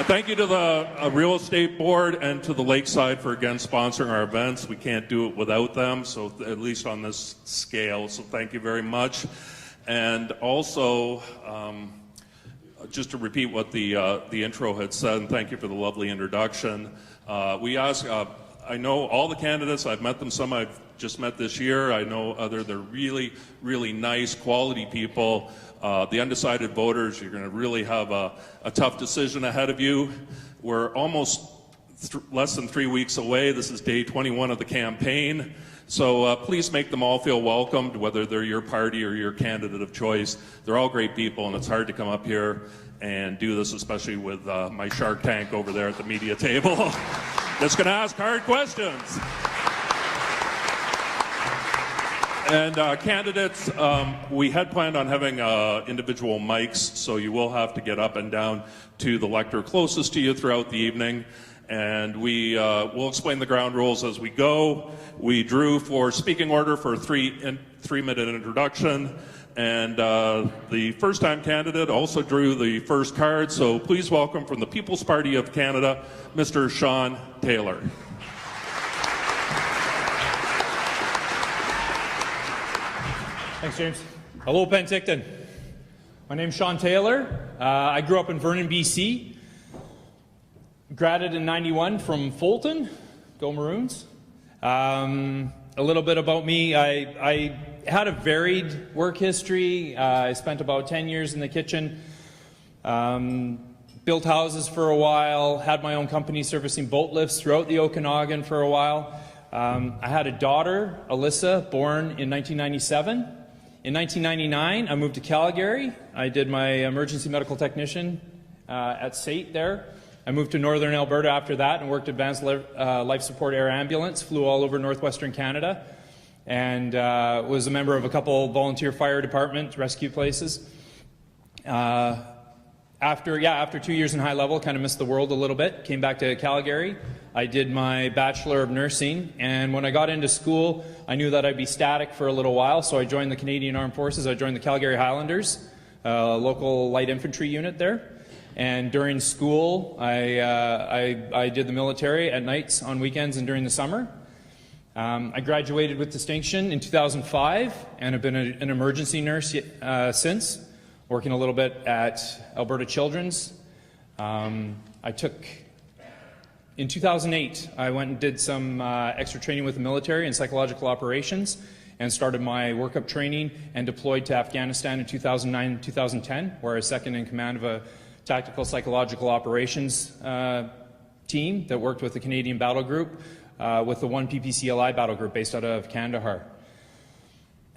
Thank you to the Real Estate Board and to the Lakeside for again sponsoring our events. We can't do it without them, so at least on this scale, so thank you very much. And also, just to repeat what the intro had said, and thank you for the lovely introduction. We ask, I know all the candidates, I've met them, some I've just met this year. I know they're really, really nice, quality people. The undecided voters, you're going to really have a tough decision ahead of you. We're almost less than 3 weeks away. This is day 21 of the campaign. So please make them all feel welcomed, whether they're your party or your candidate of choice. They're all great people, and it's hard to come up here and do this, especially with my Shark Tank over there at the media table that's going to ask hard questions. And candidates, we had planned on having individual mics, so you will have to get up and down to the lectern closest to you throughout the evening. And we will explain the ground rules as we go. We drew for speaking order for a three-minute introduction. And the first-time candidate also drew the first card. So please welcome from the People's Party of Canada, Mr. Sean Taylor. Thanks, James. Hello, Penticton. My name's Sean Taylor. I grew up in Vernon, BC. Graduated in '91 from Fulton. Go Maroons. A little bit about me. I had a varied work history. I spent about 10 years in the kitchen. Built houses for a while. Had my own company servicing boat lifts throughout the Okanagan for a while. I had a daughter, Alyssa, born in 1997. In 1999, I moved to Calgary. I did my emergency medical technician at SAIT there. I moved to Northern Alberta after that and worked Advanced Life Support Air Ambulance, flew all over northwestern Canada, and was a member of a couple volunteer fire department rescue places. After 2 years in high level, kind of missed the world a little bit, came back to Calgary. I did my Bachelor of Nursing, and when I got into school, I knew that I'd be static for a little while, so I joined the Canadian Armed Forces. I joined the Calgary Highlanders, a local light infantry unit there. And during school, I did the military at nights, on weekends, and during the summer. I graduated with distinction in 2005 and have been an emergency nurse since, working a little bit at Alberta Children's. In 2008, I went and did some extra training with the military in psychological operations and started my workup training and deployed to Afghanistan in 2009 and 2010, where I was second in command of a tactical psychological operations team that worked with the Canadian Battle Group with the 1 PPCLI battle group based out of Kandahar.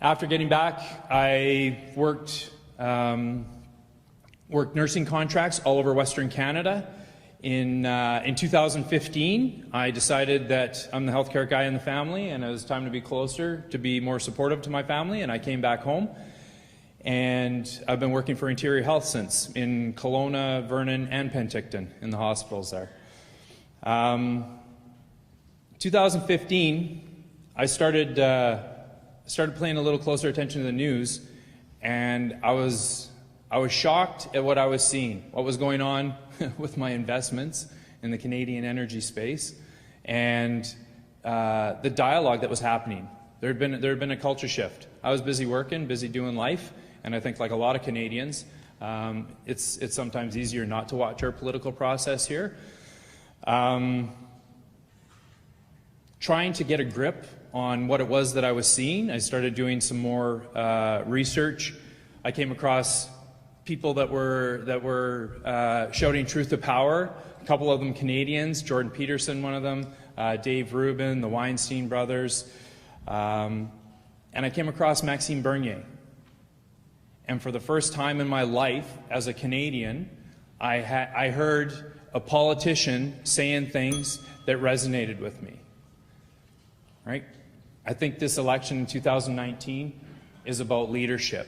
After getting back, I worked nursing contracts all over Western Canada. In 2015, I decided that I'm the healthcare guy in the family and it was time to be closer, to be more supportive to my family, and I came back home. And I've been working for Interior Health since, in Kelowna, Vernon, and Penticton, in the hospitals there. 2015, I started paying a little closer attention to the news, and I was shocked at what I was seeing, what was going on with my investments in the Canadian energy space, and the dialogue that was happening. There had been a culture shift. I was busy working, busy doing life, and I think, like a lot of Canadians, it's sometimes easier not to watch our political process here. Trying to get a grip on what it was that I was seeing, I started doing some more research. I came across people that were shouting truth to power. A couple of them Canadians, Jordan Peterson, one of them, Dave Rubin, the Weinstein brothers, and I came across Maxime Bernier. And for the first time in my life as a Canadian, I heard a politician saying things that resonated with me. Right? I think this election in 2019 is about leadership.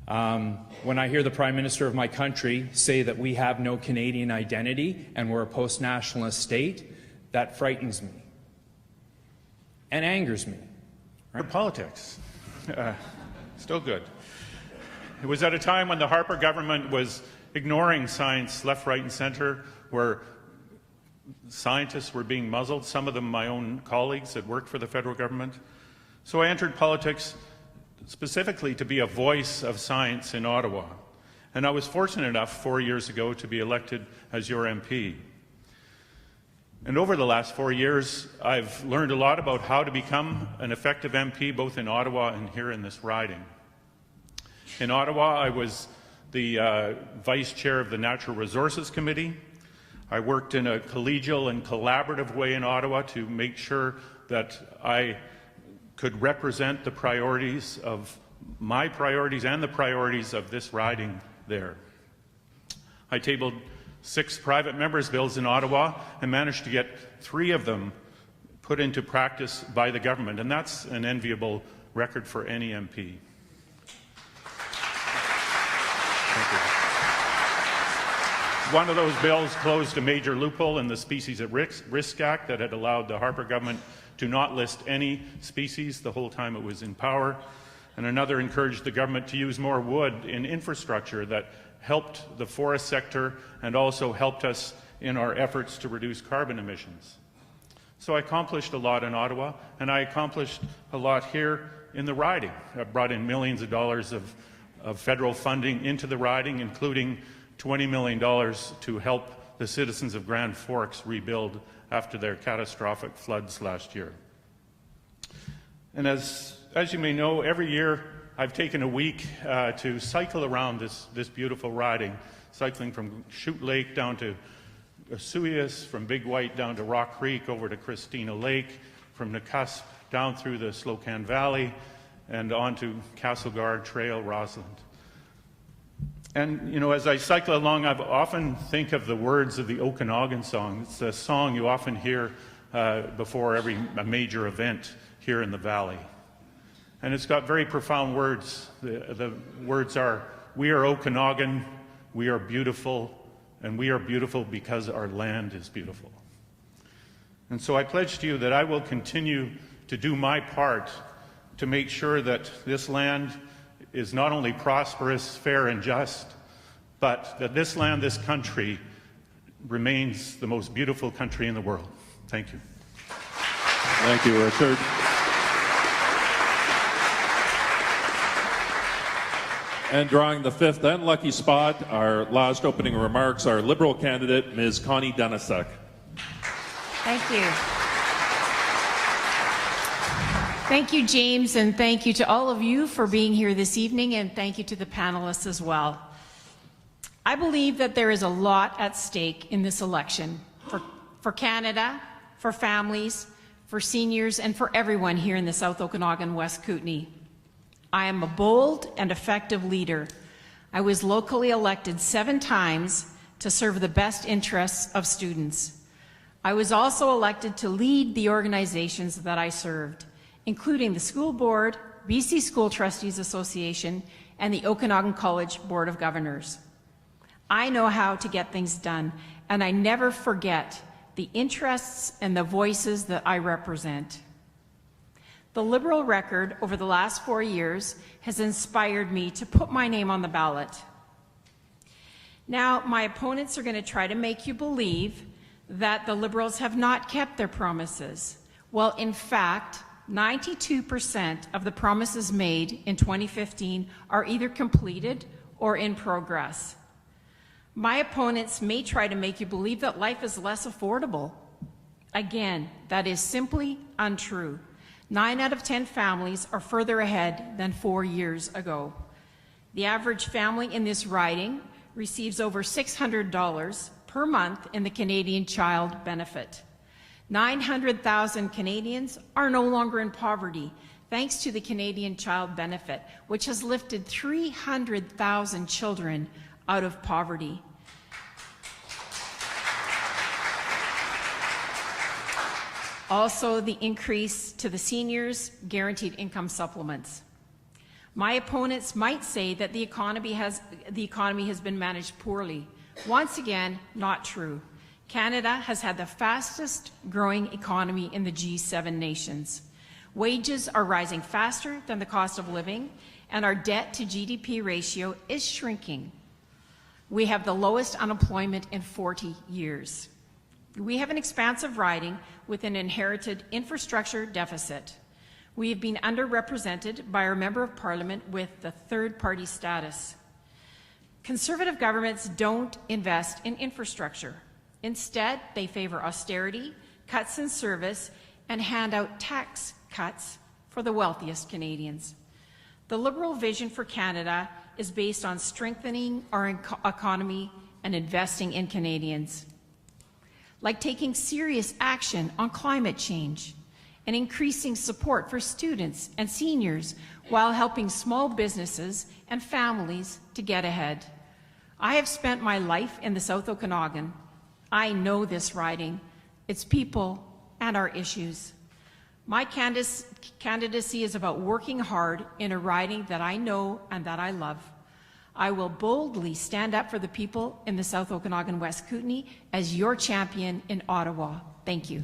When I hear the Prime Minister of my country say that we have no Canadian identity and we're a post-nationalist state, that frightens me and angers me. Right? Politics. Still good. It was at a time when the Harper government was ignoring science left, right, and center, where scientists were being muzzled, some of them my own colleagues that worked for the federal government. So I entered politics specifically to be a voice of science in Ottawa. And I was fortunate enough 4 years ago to be elected as your MP. And over the last 4 years, I've learned a lot about how to become an effective MP, both in Ottawa and here in this riding. In Ottawa, I was the vice chair of the Natural Resources Committee. I worked in a collegial and collaborative way in Ottawa to make sure that I could represent the priorities of my priorities and the priorities of this riding there. I tabled 6 private members' bills in Ottawa and managed to get 3 of them put into practice by the government, and that's an enviable record for any MP. Thank you. One of those bills closed a major loophole in the Species at Risk Act that had allowed the Harper government to not list any species the whole time it was in power, and another encouraged the government to use more wood in infrastructure that helped the forest sector and also helped us in our efforts to reduce carbon emissions. So I accomplished a lot in Ottawa, and I accomplished a lot here in the riding. I brought in millions of dollars of federal funding into the riding, including $20 million to help the citizens of Grand Forks rebuild after their catastrophic floods last year. And as you may know, every year I've taken a week to cycle around this beautiful riding, cycling from Chute Lake down to Osoyoos, from Big White down to Rock Creek, over to Christina Lake, from Nakusp down through the Slocan Valley, and on to Castlegar Trail, Rossland. And, you know, as I cycle along, I often think of the words of the Okanagan song. It's a song you often hear before every major event here in the valley. And it's got very profound words. The words are, "We are Okanagan, we are beautiful, and we are beautiful because our land is beautiful." And so I pledge to you that I will continue to do my part to make sure that this land is not only prosperous, fair, and just, but that this land, this country, remains the most beautiful country in the world. Thank you. Thank you, Richard. And drawing the 5th and lucky spot, our last opening remarks, our Liberal candidate, Ms. Connie Denisek. Thank you. Thank you, James, and thank you to all of you for being here this evening, and thank you to the panelists as well. I believe that there is a lot at stake in this election for Canada, for families, for seniors, and for everyone here in the South Okanagan West Kootenay. I am a bold and effective leader. I was locally elected 7 times to serve the best interests of students. I was also elected to lead the organizations that I served, including the School Board, BC School Trustees Association, and the Okanagan College Board of Governors. I know how to get things done, and I never forget the interests and the voices that I represent. The Liberal record over the last 4 years has inspired me to put my name on the ballot. Now, my opponents are going to try to make you believe that the Liberals have not kept their promises. Well, in fact, 92% of the promises made in 2015 are either completed or in progress. My opponents may try to make you believe that life is less affordable. Again, that is simply untrue. 9 out of 10 families are further ahead than 4 years ago. The average family in this riding receives over $600 per month in the Canadian Child Benefit. 900,000 Canadians are no longer in poverty, thanks to the Canadian Child Benefit, which has lifted 300,000 children out of poverty. Also, the increase to the seniors' guaranteed income supplements. My opponents might say that the economy has been managed poorly. Once again, not true. Canada has had the fastest growing economy in the G7 nations. Wages are rising faster than the cost of living, and our debt to GDP ratio is shrinking. We have the lowest unemployment in 40 years. We have an expansive riding with an inherited infrastructure deficit. We have been underrepresented by our Member of Parliament with the third-party status. Conservative governments don't invest in infrastructure. Instead, they favor austerity, cuts in service, and hand out tax cuts for the wealthiest Canadians. The Liberal vision for Canada is based on strengthening our economy and investing in Canadians, like taking serious action on climate change and increasing support for students and seniors while helping small businesses and families to get ahead. I have spent my life in the South Okanagan. I know this riding, its people, and our issues. My candidacy is about working hard in a riding that I know and that I love. I will boldly stand up for the people in the South Okanagan West Kootenay as your champion in Ottawa. Thank you.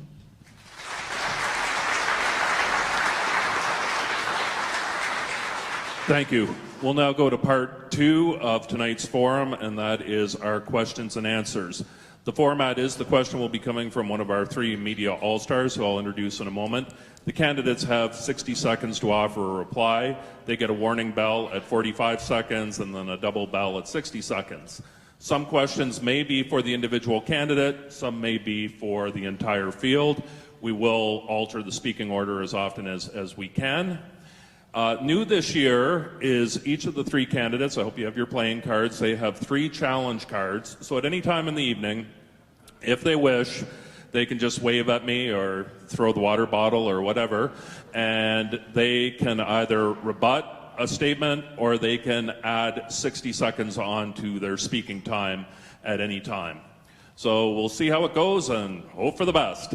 Thank you. We'll now go to part 2 of tonight's forum, and that is our questions and answers. The format is the question will be coming from one of our 3 media all-stars, who I'll introduce in a moment. The candidates have 60 seconds to offer a reply. They get a warning bell at 45 seconds and then a double bell at 60 seconds. Some questions may be for the individual candidate, some may be for the entire field. We will alter the speaking order as often as we can. New this year is each of the 3 candidates, I hope you have your playing cards, they have 3 challenge cards. So at any time in the evening, if they wish, they can just wave at me or throw the water bottle or whatever, and they can either rebut a statement or they can add 60 seconds on to their speaking time at any time. So we'll see how it goes and hope for the best.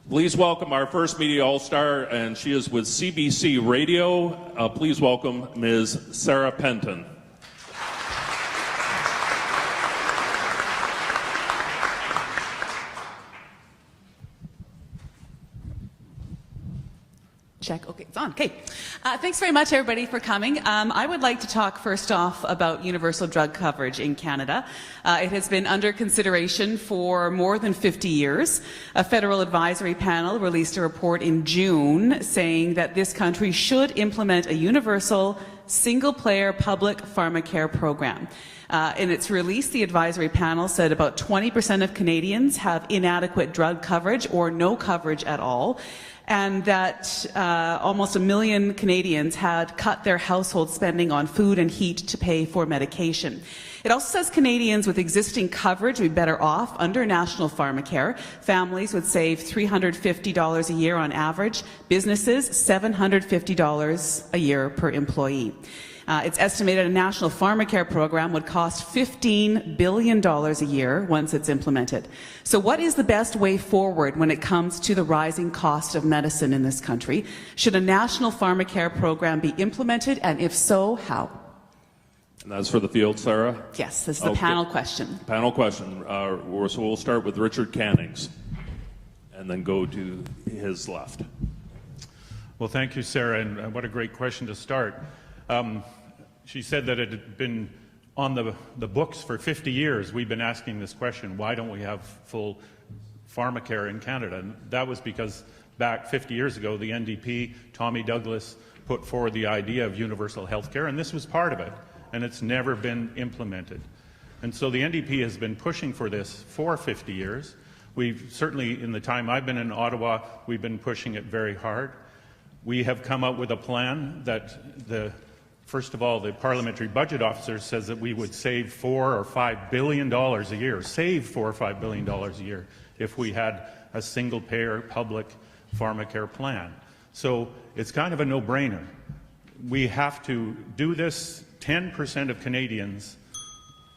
Please welcome our first media all-star, and she is with CBC Radio. Please welcome Ms. Sarah Penton. Check. Okay, it's on. Okay. Thanks very much, everybody, for coming. I would like to talk first off about universal drug coverage in Canada. It has been under consideration for more than 50 years. A federal advisory panel released a report in June saying that this country should implement a universal, single-player public pharmacare program. In its release, the advisory panel said about 20% of Canadians have inadequate drug coverage or no coverage at all, and that almost 1 million Canadians had cut their household spending on food and heat to pay for medication. It also says Canadians with existing coverage would be better off under national pharmacare. Families would save $350 a year on average, businesses $750 a year per employee. It's estimated a national pharmacare program would cost $15 billion a year once it's implemented. So what is the best way forward when it comes to the rising cost of medicine in this country? Should a national pharmacare program be implemented, and if so, how? And that's for the field, Sarah? Yes, this is the panel question. Panel question. So we'll start with Richard Cannings and then go to his left. Well, thank you, Sarah, and what a great question to start. She said that it had been on the books for 50 years. We've been asking this question, why don't we have full pharmacare in Canada? And that was because back 50 years ago, the NDP, Tommy Douglas, put forward the idea of universal health care, and this was part of it, and it's never been implemented. And so the NDP has been pushing for this for 50 years. We've certainly, in the time I've been in Ottawa, we've been pushing it very hard. We have come up with a plan that first of all, the parliamentary budget officer says that we would save $4 or $5 billion a year, save $4 or $5 billion a year if we had a single-payer public pharmacare plan. So it's kind of a no-brainer. We have to do this. 10% of Canadians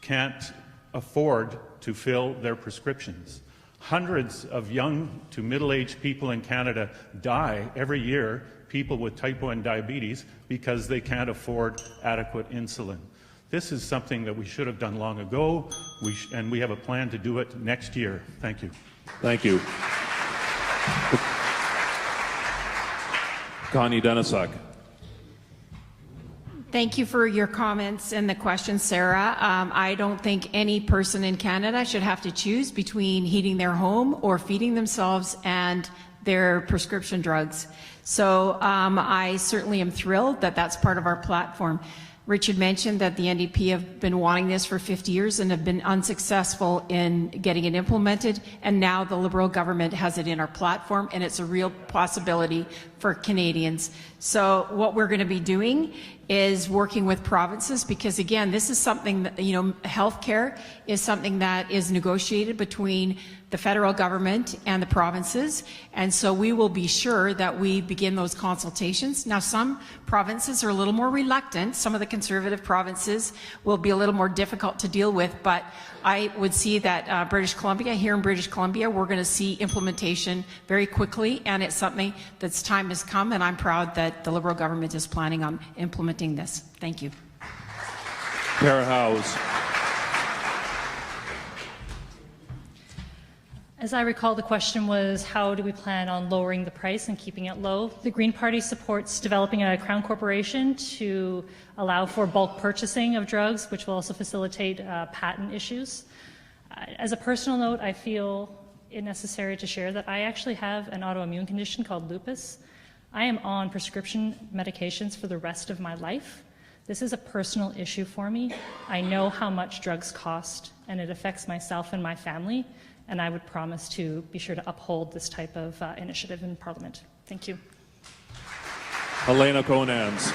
can't afford to fill their prescriptions. Hundreds of young to middle-aged people in Canada die every year, people with type 1 diabetes, because they can't afford adequate insulin. This is something that we should have done long ago, and we have a plan to do it next year. Thank you. Thank you. Connie Denisek. Thank you for your comments and the question, Sarah. I don't think any person in Canada should have to choose between heating their home or feeding themselves and their prescription drugs. So I certainly am thrilled that that's part of our platform. Richard mentioned that the NDP have been wanting this for 50 years and have been unsuccessful in getting it implemented, and now the Liberal government has it in our platform, and it's a real possibility for Canadians. So what we're going to be doing is working with provinces, because again, this is something that, healthcare is something that is negotiated between the federal government and the provinces, and so we will be sure that we begin those consultations. Now, some provinces are a little more reluctant. Some of the conservative provinces will be a little more difficult to deal with, but I would see that here in British Columbia, we're going to see implementation very quickly, and it's something that's time has come, and I'm proud that the Liberal government is planning on implementing this. Thank you. Kara Howes. As I recall, the question was, how do we plan on lowering the price and keeping it low? The Green Party supports developing a Crown Corporation to allow for bulk purchasing of drugs, which will also facilitate patent issues. As a personal note, I feel it necessary to share that I actually have an autoimmune condition called lupus. I am on prescription medications for the rest of my life. This is a personal issue for me. I know how much drugs cost, and it affects myself and my family. And I would promise to be sure to uphold this type of initiative in Parliament. Thank you. Helena Conans.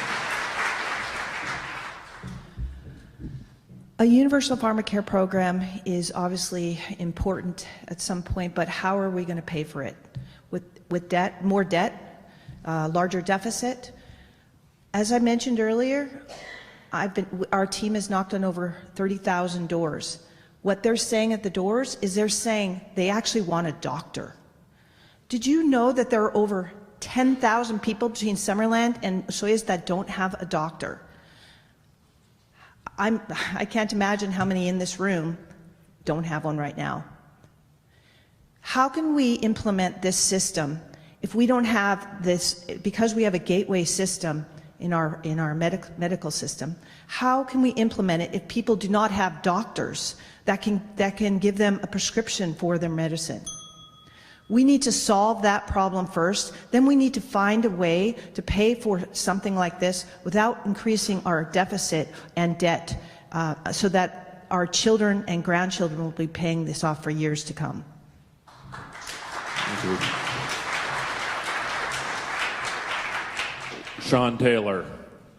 A universal pharmacare program is obviously important at some point, but how are we going to pay for it? With debt, more debt, larger deficit? As I mentioned earlier, our team has knocked on over 30,000 doors. What they're saying at the doors is they're saying they actually want a doctor. Did you know that there are over 10,000 people between Summerland and Soyuz that don't have a doctor? I can't imagine how many in this room don't have one right now. How can we implement this system if we don't have this, because we have a gateway system in our medical system? How can we implement it if people do not have doctors that can give them a prescription for their medicine? We need to solve that problem first. Then we need to find a way to pay for something like this without increasing our deficit and debt, so that our children and grandchildren will be paying this off for years to come. Thank you. Sean Taylor.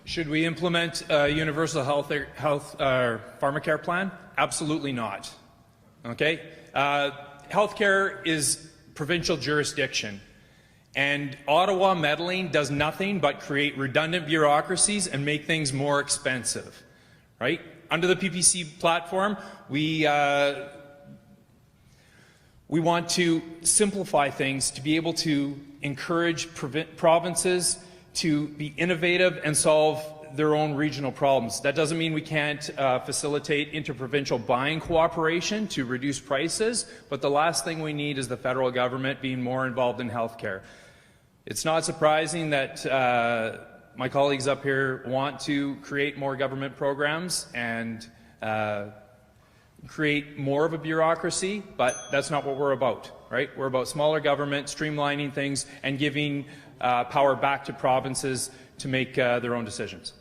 Should we implement a universal health pharmacare plan? Absolutely not. Okay? Healthcare is provincial jurisdiction, and Ottawa meddling does nothing but create redundant bureaucracies and make things more expensive. Right? Under the PPC platform, we want to simplify things to be able to encourage provinces to be innovative and solve their own regional problems. That doesn't mean we can't facilitate interprovincial buying cooperation to reduce prices, but the last thing we need is the federal government being more involved in healthcare. It's not surprising that my colleagues up here want to create more government programs and create more of a bureaucracy, but that's not what we're about, right? We're about smaller government, streamlining things, and giving power back to provinces to make their own decisions.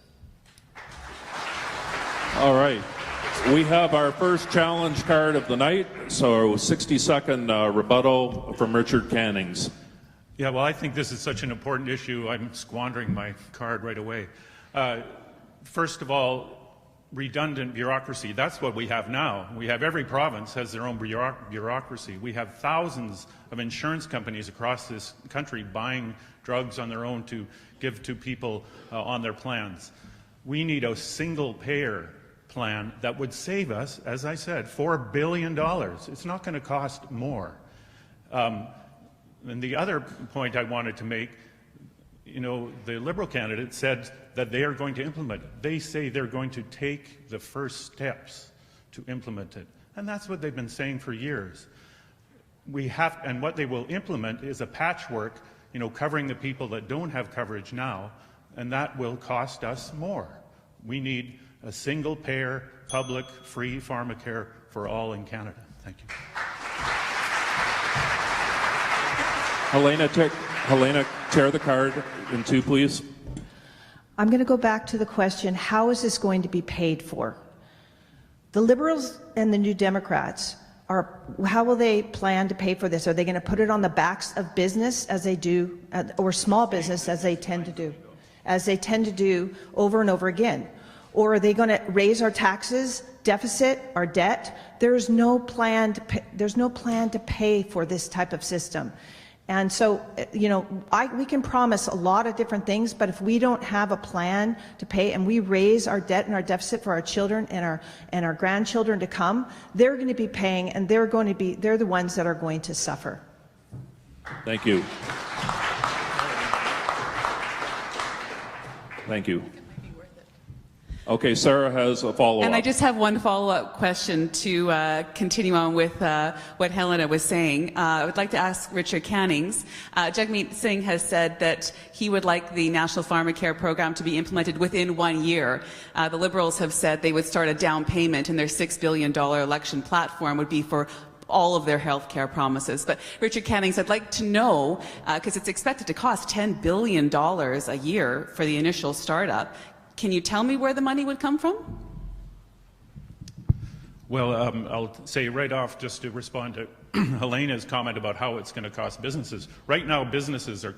All right. We have our first challenge card of the night, so 60-second rebuttal from Richard Cannings. Yeah, well, I think this is such an important issue, I'm squandering my card right away. First of all, redundant bureaucracy. That's what we have now. We have every province has their own bureaucracy. We have thousands of insurance companies across this country buying drugs on their own to give to people on their plans. We need a single payer plan that would save us, as I said, $4 billion. It's not going to cost more. And the other point I wanted to make, you know, the Liberal candidate said that they are going to implement it. They say they're going to take the first steps to implement it. And that's what they've been saying for years. And what they will implement is a patchwork, you know, covering the people that don't have coverage now, and that will cost us more. We need a single-payer, public, free pharmacare for all in Canada. Thank you. Helena, tear the card in two, please. I'm going to go back to the question, how is this going to be paid for? The Liberals and the New Democrats how will they plan to pay for this? Are they going to put it on the backs of business as they do, or small business as they tend to do over and over again? Or are they going to raise our taxes, deficit, our debt? There's no plan to pay for this type of system. And so, you know, we can promise a lot of different things, but if we don't have a plan to pay, and we raise our debt and our deficit for our children and our grandchildren to come, they're going to be paying, and they're the ones that are going to suffer. Thank you. Thank you. Okay, Sarah has a follow-up. And I just have one follow-up question to continue on with what Helena was saying. I would like to ask Richard Cannings. Jagmeet Singh has said that he would like the National Pharmacare program to be implemented within 1 year. The Liberals have said they would start a down payment, and their $6 billion election platform would be for all of their health care promises. But Richard Cannings, I'd like to know, because it's expected to cost $10 billion a year for the initial startup, can you tell me where the money would come from? Well, I'll say right off, just to respond to Helena's comment about how it's going to cost businesses. Right now, businesses are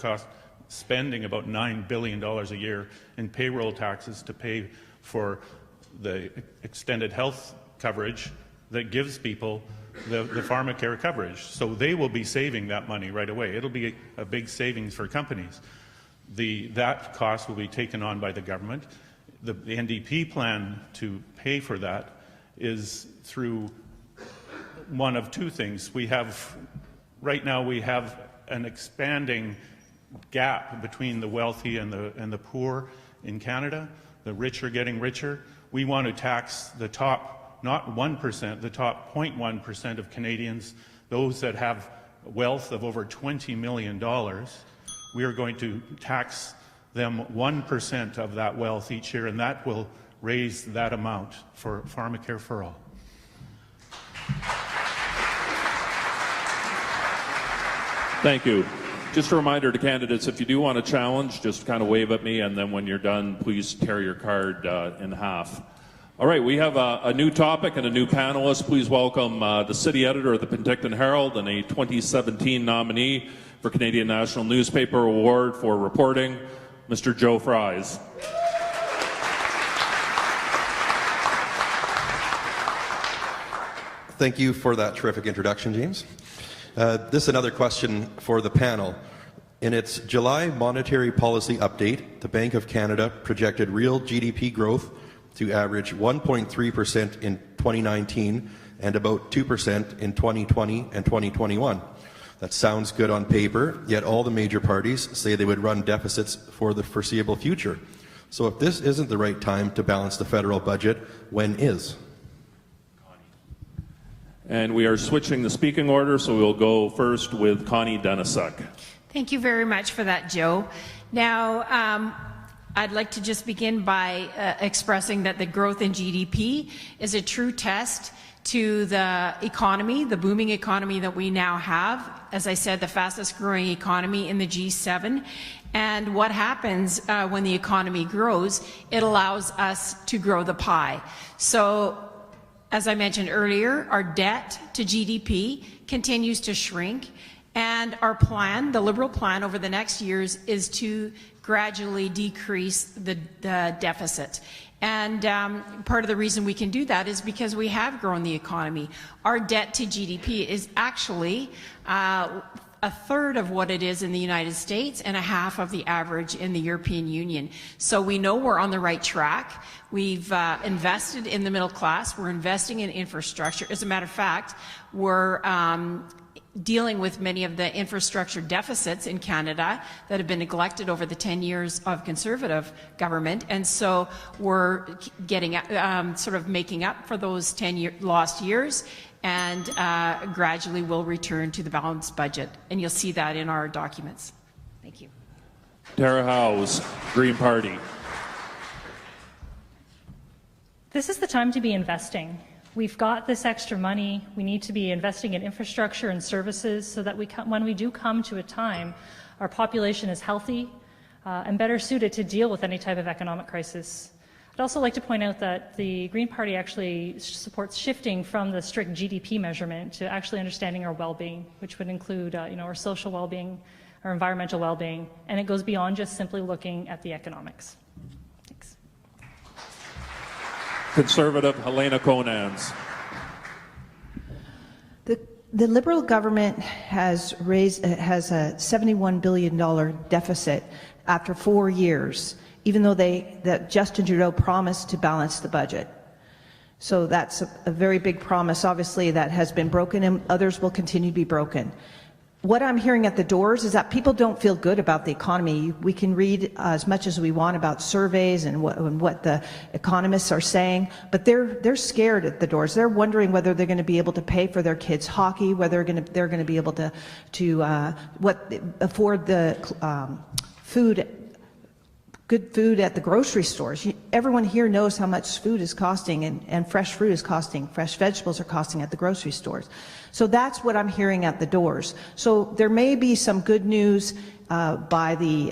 spending about $9 billion a year in payroll taxes to pay for the extended health coverage that gives people the pharmacare coverage. So they will be saving that money right away. It'll be a big savings for companies. That cost will be taken on by the government. The NDP plan to pay for that is through one of two things. Right now we have an expanding gap between the wealthy and the poor in Canada. The rich are getting richer. We want to tax the top, not 1%, the top 0.1% of Canadians, those that have wealth of over $20 million. We are going to tax them 1% of that wealth each year, and that will raise that amount for pharmacare for all. Thank you. Just a reminder to candidates, if you do want to challenge, just kind of wave at me, and then when you're done, please tear your card in half. All right, we have a new topic and a new panelist. Please welcome the city editor of the Penticton Herald and a 2017 nominee for Canadian National Newspaper Award for reporting, Mr. Joe Fries. Thank you for that terrific introduction, James. This is another question for the panel. In its July monetary policy update, the Bank of Canada projected real GDP growth to average 1.3% in 2019 and about 2% in 2020 and 2021. That sounds good on paper, yet all the major parties say they would run deficits for the foreseeable future. So if this isn't the right time to balance the federal budget, when is? And we are switching the speaking order, so we'll go first with Connie Denisuk. Thank you very much for that, Joe. Now, I'd like to just begin by expressing that the growth in GDP is a true test to the economy, the booming economy that we now have. As I said, the fastest growing economy in the G7. And what happens when the economy grows, it allows us to grow the pie. So, as I mentioned earlier, our debt to GDP continues to shrink. And our plan, the Liberal plan over the next years, is to gradually decrease the deficit. And part of the reason we can do that is because we have grown the economy. Our debt to GDP is actually a third of what it is in the United States and a half of the average in the European Union. So we know we're on the right track. We've invested in the middle class. We're investing in infrastructure. As a matter of fact, we're dealing with many of the infrastructure deficits in Canada that have been neglected over the 10 years of Conservative government. And so we're getting sort of making up for those 10 lost years, and gradually will return to the balanced budget. And you'll see that in our documents. Thank you. Tara Howes, Green Party. This is the time to be investing. We've got this extra money. We need to be investing in infrastructure and services so that when we do come to a time, our population is healthy and better suited to deal with any type of economic crisis. I'd also like to point out that the Green Party actually supports shifting from the strict GDP measurement to actually understanding our well-being, which would include our social well-being, our environmental well-being, and it goes beyond just simply looking at the economics. Thanks. Conservative Helena Conans. The Liberal government has a $71 billion deficit after 4 years, even though that Justin Trudeau promised to balance the budget. So that's a very big promise, obviously, that has been broken, and others will continue to be broken. What I'm hearing at the doors is that people don't feel good about the economy. We can read as much as we want about surveys and what the economists are saying, but they're scared at the doors. They're wondering whether they're going to be able to pay for their kids' hockey, whether they're going to be able to afford the good food at the grocery stores. Everyone here knows how much food is costing and fresh fruit is costing, fresh vegetables are costing at the grocery stores. So that's what I'm hearing at the doors. So there may be some good news by the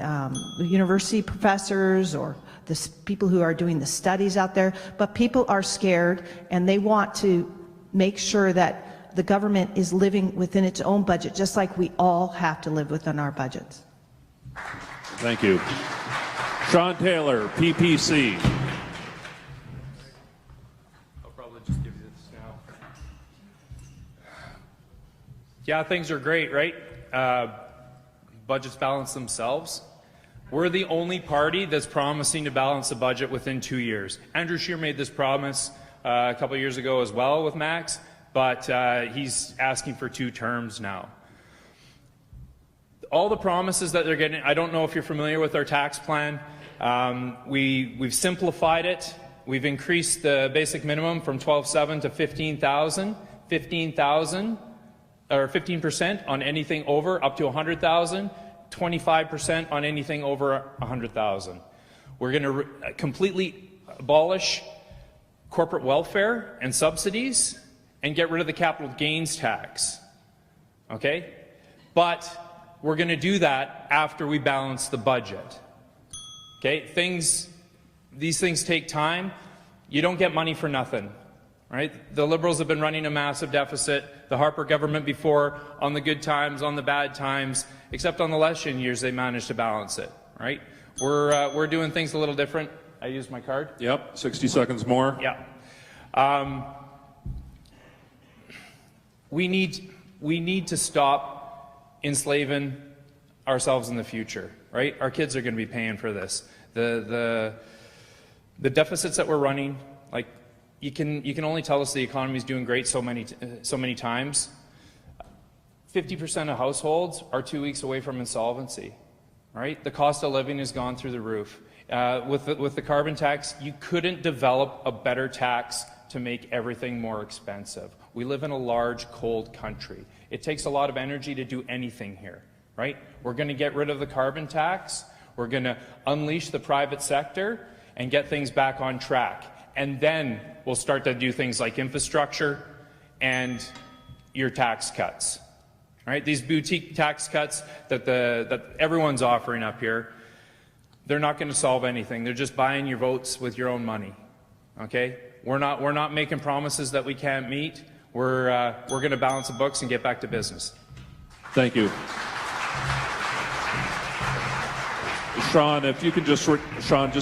university professors or the people who are doing the studies out there, but people are scared and they want to make sure that the government is living within its own budget, just like we all have to live within our budgets. Thank you. Sean Taylor, PPC. I'll probably just give you this now. Yeah, things are great, right? Budgets balance themselves. We're the only party that's promising to balance the budget within 2 years. Andrew Scheer made this promise a couple of years ago as well with Max, but he's asking for 2 terms now. All the promises that they're getting, I don't know if you're familiar with our tax plan. We've simplified it. We've increased the basic minimum from $12,700 to $15,000. 15,000 or 15% on anything over up to $100,000. 25% on anything over $100,000. We're going to completely abolish corporate welfare and subsidies and get rid of the capital gains tax. Okay? But we're going to do that after we balance the budget. Okay? These things take time. You don't get money for nothing. Right? The Liberals have been running a massive deficit. The Harper government before, on the good times, on the bad times, except on the election years, they managed to balance it. Right? We're doing things a little different. I used my card. Yep, 60 seconds more. Yeah. We need to stop enslaving ourselves in the future. Right? Our kids are going to be paying for this. The deficits that we're running, like. You can only tell us the economy is doing great so many times. 50% of households are 2 weeks away from insolvency, right? The cost of living has gone through the roof. With the carbon tax, you couldn't develop a better tax to make everything more expensive. We live in a large, cold country. It takes a lot of energy to do anything here, right? We're going to get rid of the carbon tax. We're going to unleash the private sector and get things back on track. And then we'll start to do things like infrastructure and your tax cuts. Right? These boutique tax cuts that everyone's offering up here, they're not going to solve anything. They're just buying your votes with your own money. Okay? We're not making promises that we can't meet. We're going to balance the books and get back to business. Thank you. Sean, if you can just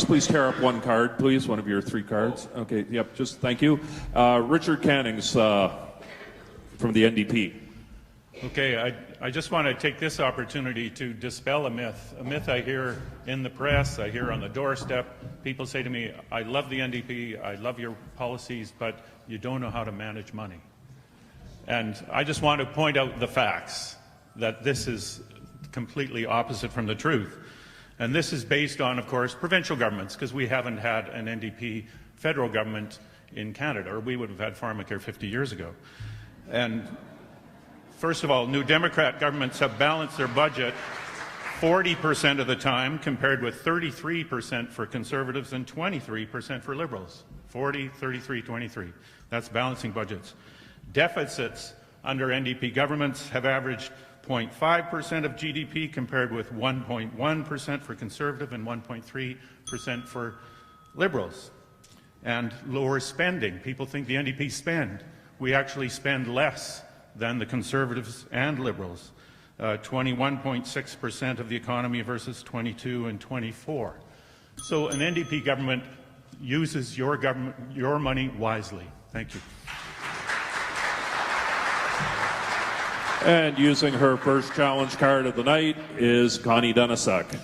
please tear up one card, please, one of your 3 cards. Okay, yep, just thank you. Richard Cannings from the NDP. Okay, I just want to take this opportunity to dispel a myth I hear in the press, I hear on the doorstep. People say to me, I love the NDP, I love your policies, but you don't know how to manage money. And I just want to point out the facts, that this is completely opposite from the truth. And this is based on, of course, provincial governments, because we haven't had an NDP federal government in Canada, or we would have had pharmacare 50 years ago. And first of all, New Democrat governments have balanced their budget 40% of the time, compared with 33% for Conservatives and 23% for Liberals. 40, 33, 23. That's balancing budgets. Deficits under NDP governments have averaged 0.5% of GDP compared with 1.1% for Conservative and 1.3% for Liberals. And lower spending. People think the NDP spend. We actually spend less than the Conservatives and Liberals. 21.6% of the economy versus 22 and 24. So an NDP government uses your money wisely. Thank you. And using her first challenge card of the night is Connie Denisek.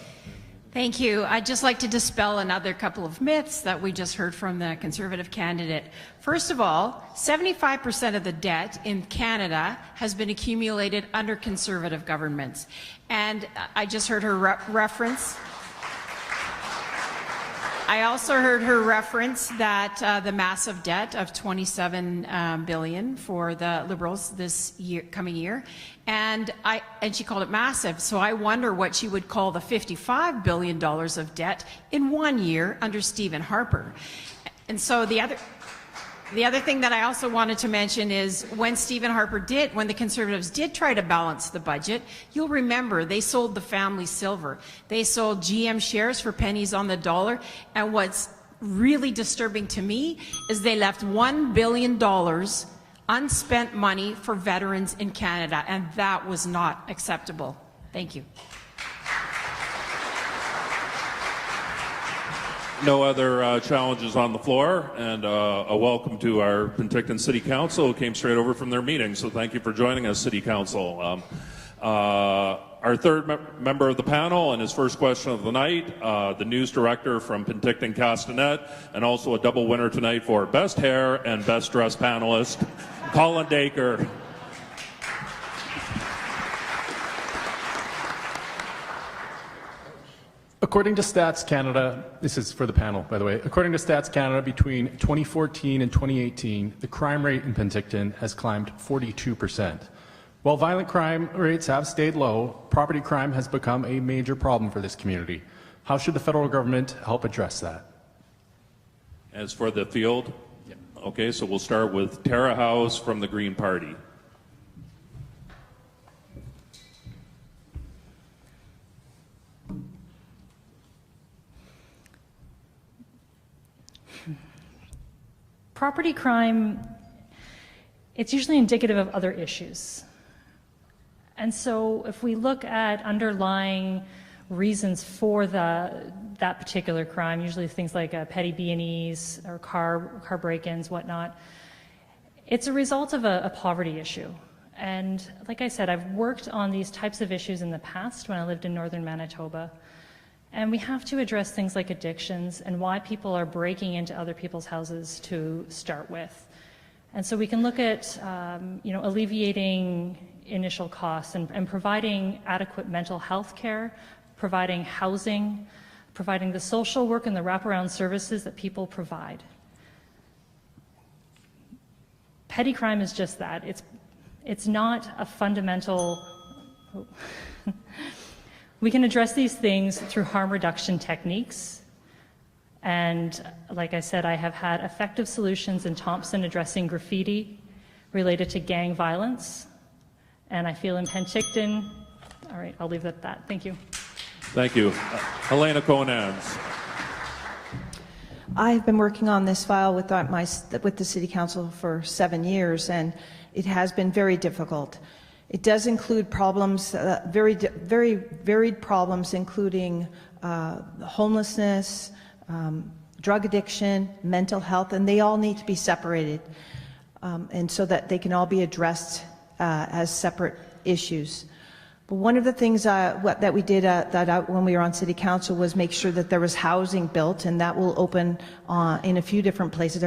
Thank you. I'd just like to dispel another couple of myths that we just heard from the Conservative candidate. First of all, 75% of the debt in Canada has been accumulated under Conservative governments. And I just heard her reference. I also heard her reference that the massive debt of $27 billion for the Liberals this year, coming year, and she called it massive. So I wonder what she would call the $55 billion of debt in 1 year under Stephen Harper. And so the other thing that I also wanted to mention is when when the Conservatives did try to balance the budget, you'll remember they sold the family silver. They sold GM shares for pennies on the dollar. And what's really disturbing to me is they left $1 billion unspent money for veterans in Canada. And that was not acceptable. Thank you. No other challenges on the floor, and a welcome to our Penticton City Council who came straight over from their meeting. So thank you for joining us, City Council. Our third member of the panel and his first question of the night, the news director from Penticton Castanet, and also a double winner tonight for Best Hair and Best Dressed Panelist, Colin Dacre. According to Stats Canada, this is for the panel, by the way. According to Stats Canada, between 2014 and 2018, the crime rate in Penticton has climbed 42%. While violent crime rates have stayed low, property crime has become a major problem for this community. How should the federal government help address that? As for the field, okay, so we'll start with Tara House from the Green Party. Property crime, it's usually indicative of other issues. And so if we look at underlying reasons for that particular crime, usually things like petty B&Es or car break-ins, whatnot, it's a result of a poverty issue. And like I said, I've worked on these types of issues in the past when I lived in northern Manitoba. And we have to address things like addictions and why people are breaking into other people's houses to start with. And so we can look at alleviating initial costs and providing adequate mental health care, providing housing, providing the social work and the wraparound services that people provide. Petty crime is just that. It's not a fundamental... We can address these things through harm reduction techniques. And like I said, I have had effective solutions in Thompson addressing graffiti related to gang violence. And I feel in Penticton, all right, I'll leave it at that. Thank you. Thank you. Helena Conans. I've been working on this file with the City Council for 7 years, and it has been very difficult. It does include problems, very varied problems, including homelessness, drug addiction, mental health, and they all need to be separated, and so that they can all be addressed as separate issues. But one of the things that we did when we were on City Council was make sure that there was housing built, and that will open in a few different places.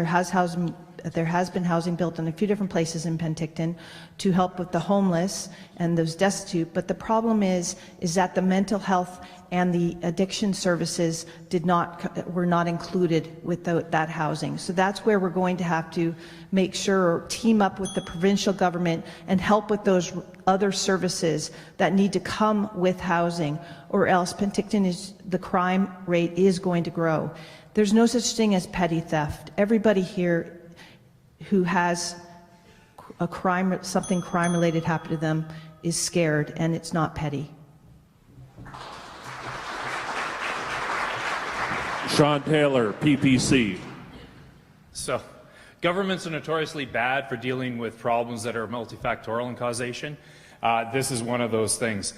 There has been housing built in a few different places in Penticton to help with the homeless and those destitute. But the problem is that the mental health and the addiction services were not included with that housing. So that's where we're going to have to make sure, team up with the provincial government and help with those other services that need to come with housing, or else the crime rate is going to grow. There's no such thing as petty theft. Everybody here who has a crime, something crime-related happen to them is scared, and it's not petty. Sean Taylor, PPC. So, governments are notoriously bad for dealing with problems that are multifactorial in causation. This is one of those things.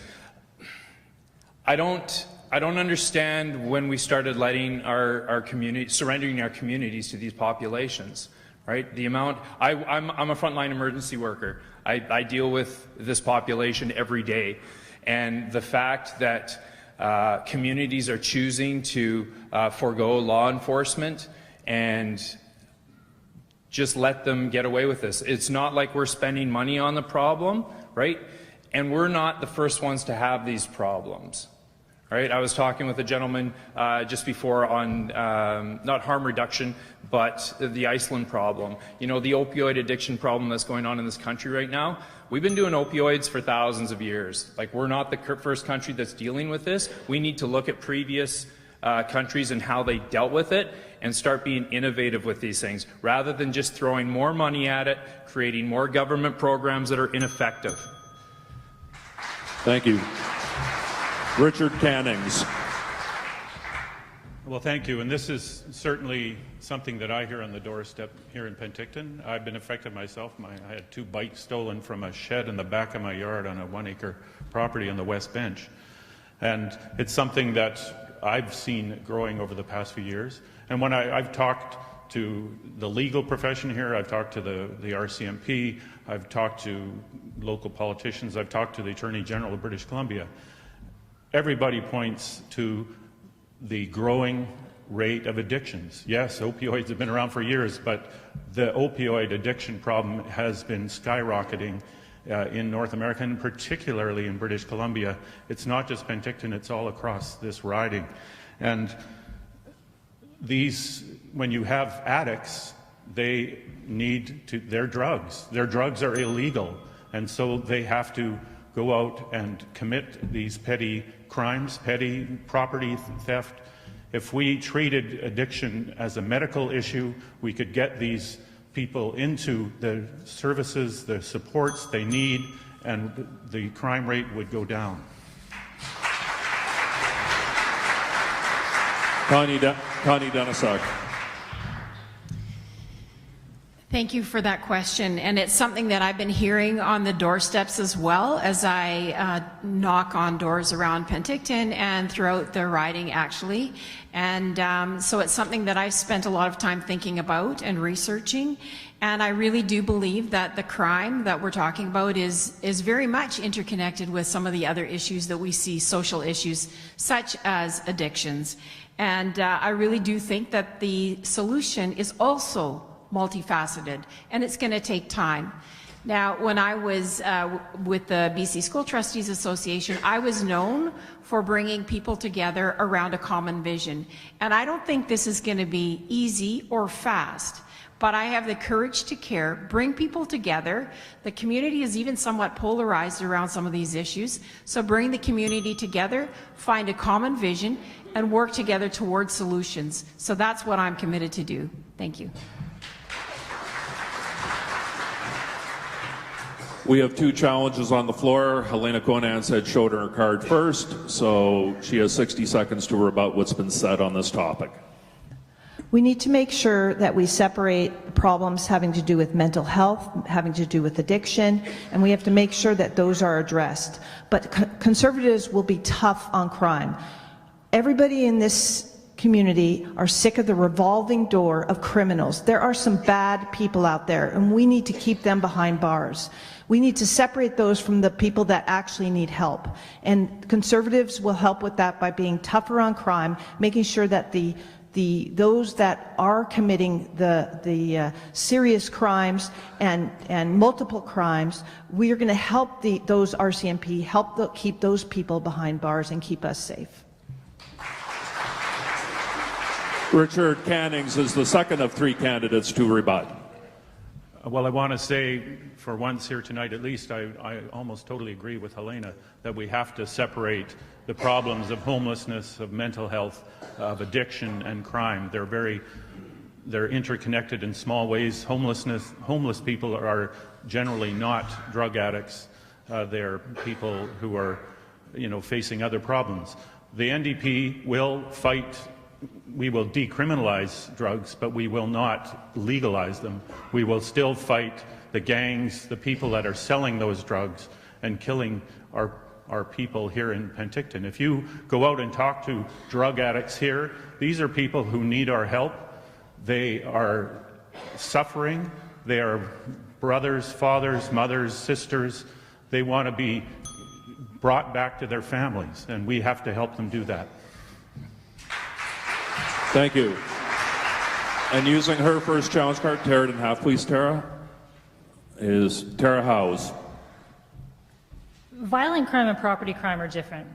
I don't understand when we started letting our community, surrendering our communities to these populations, right? The amount, I'm a frontline emergency worker. I deal with this population every day. And the fact that communities are choosing to forego law enforcement and just let them get away with this. It's not like we're spending money on the problem, right? And we're not the first ones to have these problems, right? I was talking with a gentleman just before on not harm reduction, but the Iceland problem. You know, the opioid addiction problem that's going on in this country right now. We've been doing opioids for thousands of years. Like, we're not the first country that's dealing with this. We need to look at previous countries and how they dealt with it and start being innovative with these things, rather than just throwing more money at it, creating more government programs that are ineffective. Thank you. Richard Cannings. Well, thank you. And this is certainly something that I hear on the doorstep here in Penticton. I've been affected myself. I had 2 bikes stolen from a shed in the back of my yard on a 1-acre property on the West Bench. And it's something that I've seen growing over the past few years. And when I've talked to the legal profession here, I've talked to the RCMP, I've talked to local politicians, I've talked to the Attorney General of British Columbia, everybody points to the growing rate of addictions. Yes, opioids have been around for years, but the opioid addiction problem has been skyrocketing in North America, and particularly in British Columbia. It's not just Penticton, it's all across this riding. And these, when you have addicts, they need to, their drugs are illegal, and so they have to go out and commit these petty crimes, petty property theft. If we treated addiction as a medical issue, we could get these people into the services, the supports they need, and the crime rate would go down. Connie Denisak. Thank you for that question, and it's something that I've been hearing on the doorsteps as well as I knock on doors around Penticton and throughout the riding, actually. And so it's something that I've spent a lot of time thinking about and researching, and I really do believe that the crime that we're talking about is very much interconnected with some of the other issues that we see, social issues such as addictions. And I really do think that the solution is also multifaceted, and it's going to take time. Now, when I was with the BC School Trustees Association, I was known for bringing people together around a common vision. And I don't think this is going to be easy or fast, but I have the courage to care, bring people together. The community is even somewhat polarized around some of these issues. So bring the community together, find a common vision, and work together towards solutions. So that's what I'm committed to do. Thank you. We have 2 challenges on the floor. Helena Conan said showed her card first, so she has 60 seconds to rebut what's been said on this topic. We need to make sure that we separate problems having to do with mental health, having to do with addiction, and we have to make sure that those are addressed. But conservatives will be tough on crime. Everybody in this community are sick of the revolving door of criminals. There are some bad people out there, and we need to keep them behind bars. We need to separate those from the people that actually need help. And conservatives will help with that by being tougher on crime, making sure that those that are committing the serious crimes and multiple crimes, we are going to help those RCMP, keep those people behind bars and keep us safe. Richard Cannings is the second of 3 candidates to rebut. Well, I want to say, for once here tonight at least, I almost totally agree with Helena that we have to separate the problems of homelessness, of mental health, of addiction and crime. They're interconnected in small ways. Homeless people are generally not drug addicts. They're people who are, facing other problems. The NDP will fight. We will decriminalize drugs, but we will not legalize them. We will still fight the gangs, the people that are selling those drugs and killing our people here in Penticton. If you go out and talk to drug addicts here, these are people who need our help. They are suffering. They are brothers, fathers, mothers, sisters. They want to be brought back to their families, and we have to help them do that. Thank you. And using her first challenge card, tear it in half, please, Tara, is Tara Howes. Violent crime and property crime are different,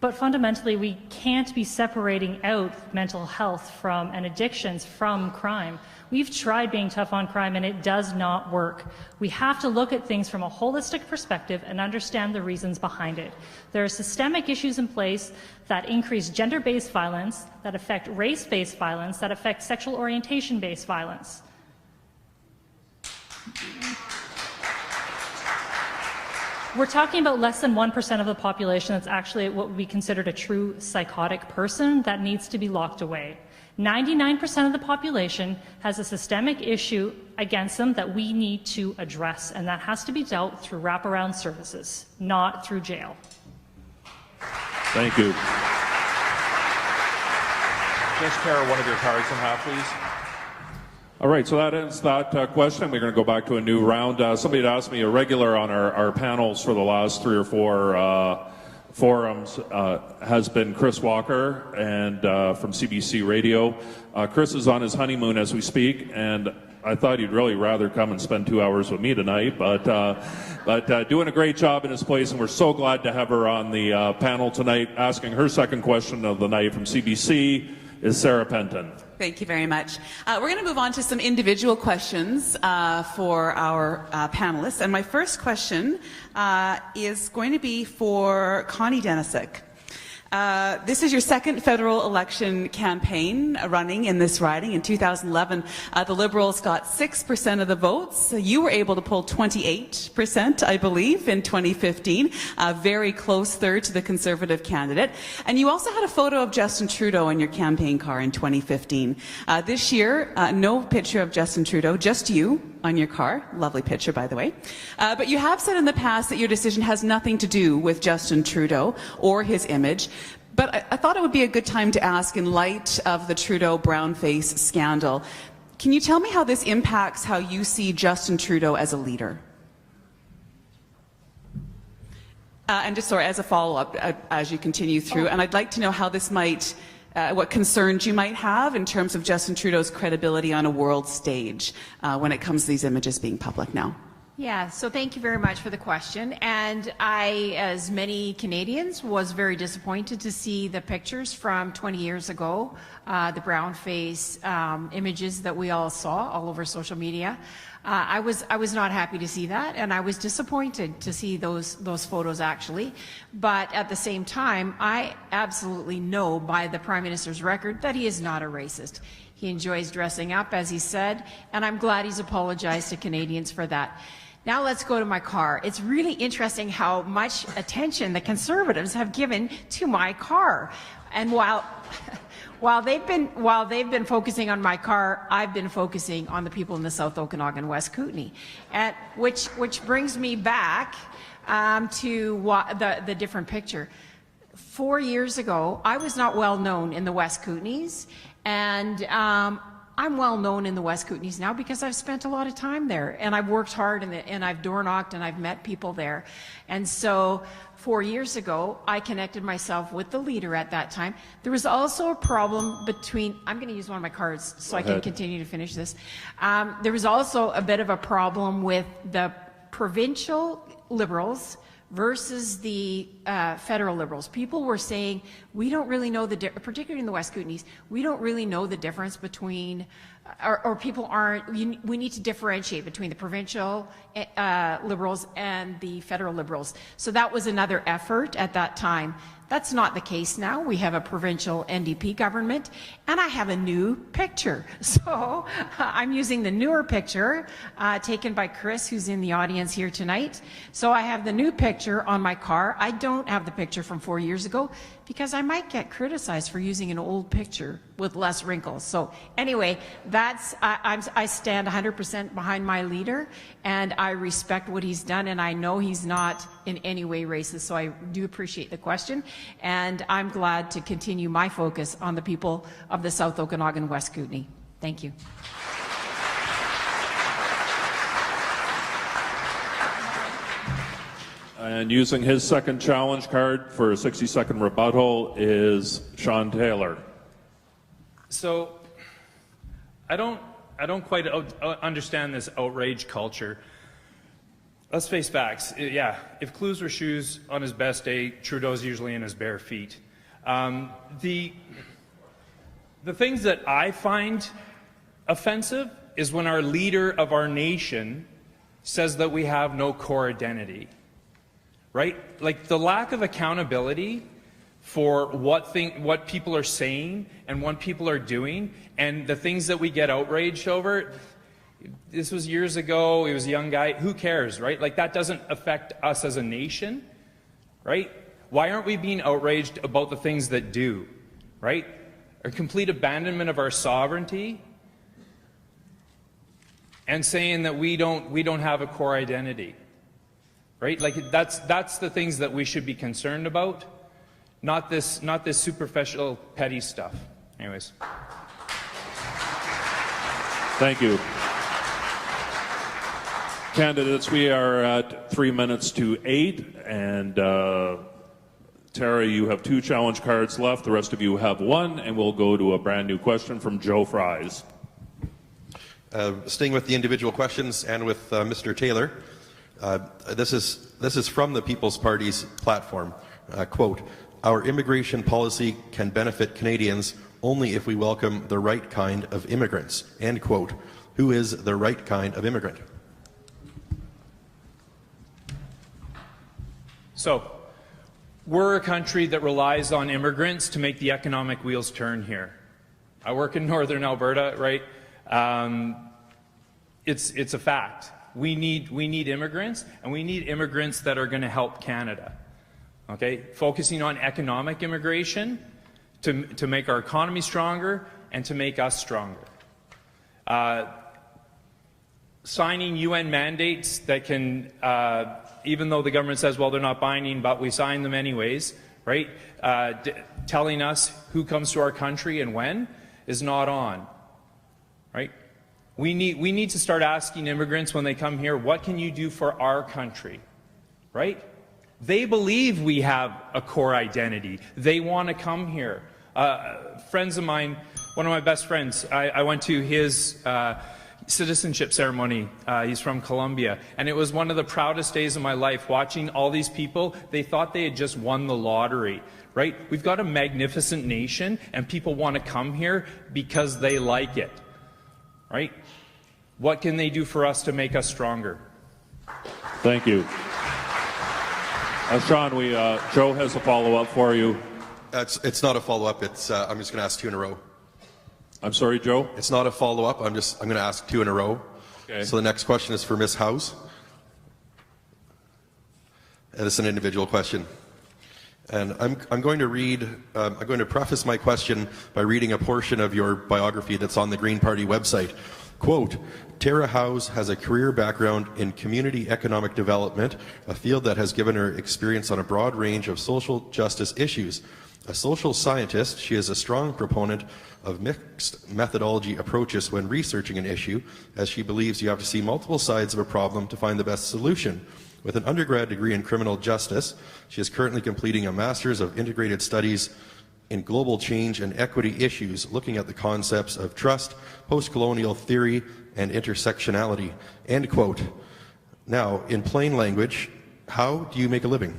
but fundamentally we can't be separating out mental health from and addictions from crime. We've tried being tough on crime and it does not work. We have to look at things from a holistic perspective and understand the reasons behind it. There are systemic issues in place that increase gender-based violence, that affect race-based violence, that affect sexual orientation-based violence. We're talking about less than 1% of the population that's actually what would be considered a true psychotic person that needs to be locked away. 99% of the population has a systemic issue against them that we need to address, and that has to be dealt through wraparound services, not through jail. Thank you. Just tear one of your cards in half, please. All right, so that ends that question. We're going to go back to a new round. Somebody had asked me, a regular on our panels for the last 3 or 4 forums has been Chris Walker and from CBC Radio. Chris is on his honeymoon as we speak, and I thought he'd really rather come and spend 2 hours with me tonight, but doing a great job in his place, and we're so glad to have her on the panel tonight. Asking her second question of the night from CBC is Sarah Penton. Thank you very much. We're going to move on to some individual questions for our panelists. And my first question is going to be for Connie Denisick. This is your second federal election campaign running in this riding. In 2011, the Liberals got 6% of the votes. You were able to pull 28%, I believe, in 2015. A very close third to the Conservative candidate. And you also had a photo of Justin Trudeau in your campaign car in 2015. This year, no picture of Justin Trudeau, just you on your car. Lovely picture, by the way. But you have said in the past that your decision has nothing to do with Justin Trudeau or his image. But I thought it would be a good time to ask, in light of the Trudeau brownface scandal, can you tell me how this impacts how you see Justin Trudeau as a leader? And just as a follow-up, as you continue through, and I'd like to know how this might, what concerns you might have in terms of Justin Trudeau's credibility on a world stage when it comes to these images being public now. Yeah, so thank you very much for the question. And I, as many Canadians, was very disappointed to see the pictures from 20 years ago, the brown face images that we all saw all over social media. I was not happy to see that, and I was disappointed to see those photos actually. But at the same time, I absolutely know by the Prime Minister's record that he is not a racist. He enjoys dressing up, as he said, and I'm glad he's apologized to Canadians for that. Now let's go to my car. It's really interesting how much attention the Conservatives have given to my car. And while they've been focusing on my car, I've been focusing on the people in the South Okanagan, West Kootenay, which brings me back to the different picture. 4 years ago, I was not well known in the West Kootenays, and I'm well known in the West Kootenays now because I've spent a lot of time there, and I've worked hard, and I've door knocked, and I've met people there. And so 4 years ago, I connected myself with the leader at that time. There was also a problem between, I'm going to use one of my cards so I can continue to finish this. There was also a bit of a problem with the provincial Liberals versus the federal Liberals. People were saying, we don't really know particularly in the West Kootenays, we don't really know the difference between, or people aren't, we need to differentiate between the provincial Liberals and the federal Liberals. So that was another effort at that time. That's not the case now. We have a provincial NDP government, and I have a new picture. So I'm using the newer picture taken by Chris, who's in the audience here tonight. So I have the new picture on my car. I don't have the picture from 4 years ago because I might get criticized for using an old picture with less wrinkles. So anyway, I stand 100% behind my leader, and I respect what he's done, and I know he's not in any way racist. So I do appreciate the question, and I'm glad to continue my focus on the people of the South Okanagan West Kootenay. Thank you. And using his second challenge card for a 60-second rebuttal is Sean Taylor. So I don't quite understand this outrage culture. Let's face facts. Yeah, if Clues were shoes on his best day, Trudeau's usually in his bare feet. The things that I find offensive is when our leader of our nation says that we have no core identity. Right? Like the lack of accountability for what people are saying and what people are doing, and the things that we get outraged over. This was years ago. He was a young guy. Who cares, right? Like that doesn't affect us as a nation, right? Why aren't we being outraged about the things that do, right? A complete abandonment of our sovereignty and saying that we don't have a core identity. Right? Like that's the things that we should be concerned about, not this superficial petty stuff. Anyways. Thank you. Candidates, we are at 3 minutes to 8, and Tara, you have 2 challenge cards left. The rest of you have 1, and we'll go to a brand new question from Joe Fries. Staying with the individual questions and with Mr. Taylor. This is from the People's Party's platform. Quote, our immigration policy can benefit Canadians only if we welcome the right kind of immigrants. End quote. Who is the right kind of immigrant? So, we're a country that relies on immigrants to make the economic wheels turn here. I work in northern Alberta, right? It's a fact. We need immigrants, and we need immigrants that are going to help Canada. Okay, focusing on economic immigration to make our economy stronger and to make us stronger. Signing UN mandates that can, even though the government says, well, they're not binding, but we sign them anyways, right? Telling us who comes to our country and when is not on, right? We need to start asking immigrants when they come here, what can you do for our country, right? They believe we have a core identity. They want to come here. Friends of mine, one of my best friends, I went to his citizenship ceremony. He's from Colombia, and it was one of the proudest days of my life watching all these people. They thought they had just won the lottery, right? We've got a magnificent nation, and people want to come here because they like it, right? What can they do for us to make us stronger? Thank you. Sean, Joe has a follow-up for you. It's not a follow-up. It's I'm just going to ask 2 in a row. I'm sorry, Joe? It's not a follow-up. I'm going to ask 2 in a row. Okay. So the next question is for Ms. House. And it's an individual question. And I'm going to preface my question by reading a portion of your biography that's on the Green Party website. Quote, Tara Howes has a career background in community economic development, a field that has given her experience on a broad range of social justice issues. A social scientist, she is a strong proponent of mixed methodology approaches when researching an issue, as she believes you have to see multiple sides of a problem to find the best solution. With an undergrad degree in criminal justice, she is currently completing a Master's of Integrated Studies in Global Change and Equity Issues, looking at the concepts of trust, post-colonial theory, and intersectionality. End quote. Now, in plain language, how do you make a living?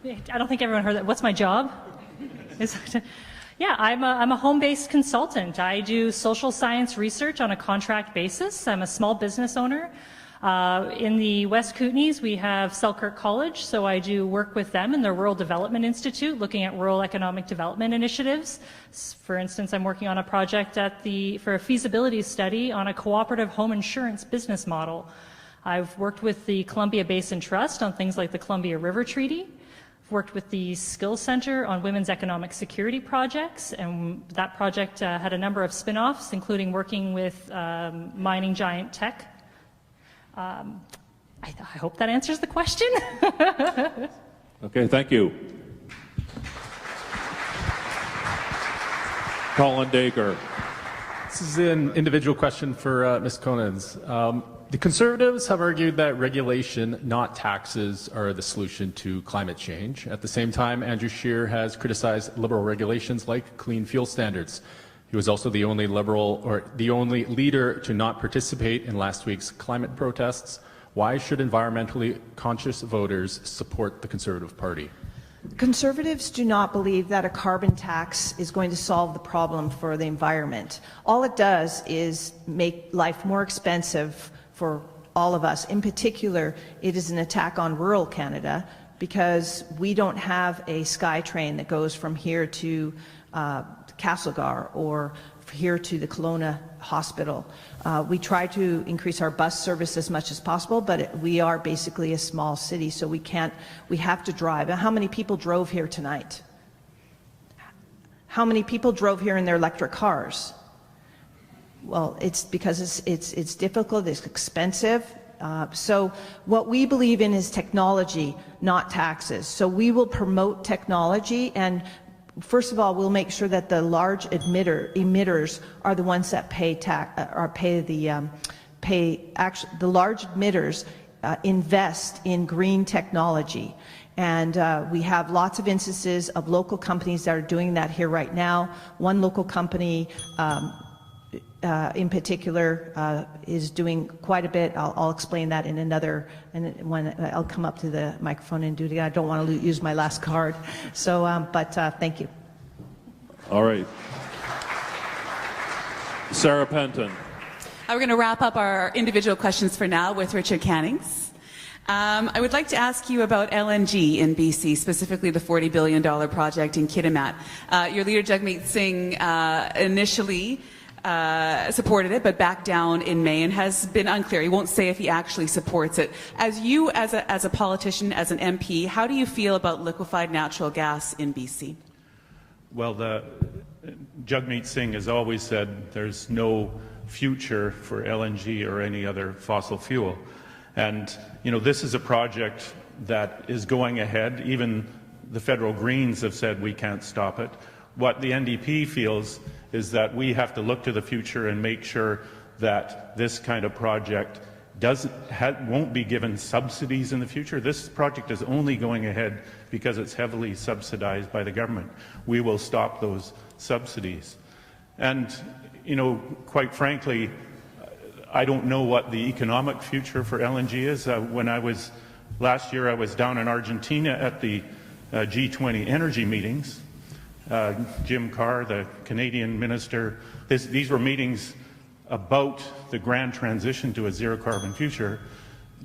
I don't think everyone heard that. What's my job? Yeah, I'm a home-based consultant. I do social science research on a contract basis. I'm a small business owner. In the West Kootenays, we have Selkirk College, so I do work with them in their Rural Development Institute, looking at rural economic development initiatives. For instance, I'm working on a project for a feasibility study on a cooperative home insurance business model. I've worked with the Columbia Basin Trust on things like the Columbia River Treaty. Worked with the Skills Center on women's economic security projects, and that project had a number of spin-offs, including working with mining giant Teck. I hope that answers the question. Okay, thank you. Colin Dacre. This is an individual question for Ms. Conans. The Conservatives have argued that regulation, not taxes, are the solution to climate change. At the same time, Andrew Scheer has criticized Liberal regulations like clean fuel standards. He was also the only Liberal, or the only leader to not participate in last week's climate protests. Why should environmentally conscious voters support the Conservative Party? Conservatives do not believe that a carbon tax is going to solve the problem for the environment. All it does is make life more expensive for all of us. In particular, it is an attack on rural Canada because we don't have a SkyTrain that goes from here to Castlegar or here to the Kelowna Hospital. We try to increase our bus service as much as possible, but we are basically a small city, so we have to drive. How many people drove here tonight? How many people drove here in their electric cars? Well, it's because it's difficult, it's expensive. So what we believe in is technology, not taxes. So we will promote technology, and first of all, we'll make sure that the large emitters are the ones that the large emitters invest in green technology. And we have lots of instances of local companies that are doing that here right now. One local company in particular is doing quite a bit. I'll explain that in another, and when I'll come up to the microphone and do it again. I don't want to use my last card. So, but thank you. All right. Sarah Penton. We're going to wrap up our individual questions for now with Richard Cannings. I would like to ask you about LNG in BC, specifically the $40 billion project in Kitimat. Your leader, Jagmeet Singh, initially supported it, but backed down in May and has been unclear. He won't say if he actually supports it. As you, as a politician, as an MP, how do you feel about liquefied natural gas in BC? Well, Jagmeet Singh has always said there's no future for LNG or any other fossil fuel. And, you know, this is a project that is going ahead. Even the federal Greens have said we can't stop it. What the NDP feels is that we have to look to the future and make sure that this kind of project won't be given subsidies in the future. This project is only going ahead because it's heavily subsidized by the government. We will stop those subsidies. And, you know, quite frankly, I don't know what the economic future for LNG is. Last year I was down in Argentina at the G20 energy meetings. Jim Carr, the Canadian minister, these were meetings about the grand transition to a zero-carbon future.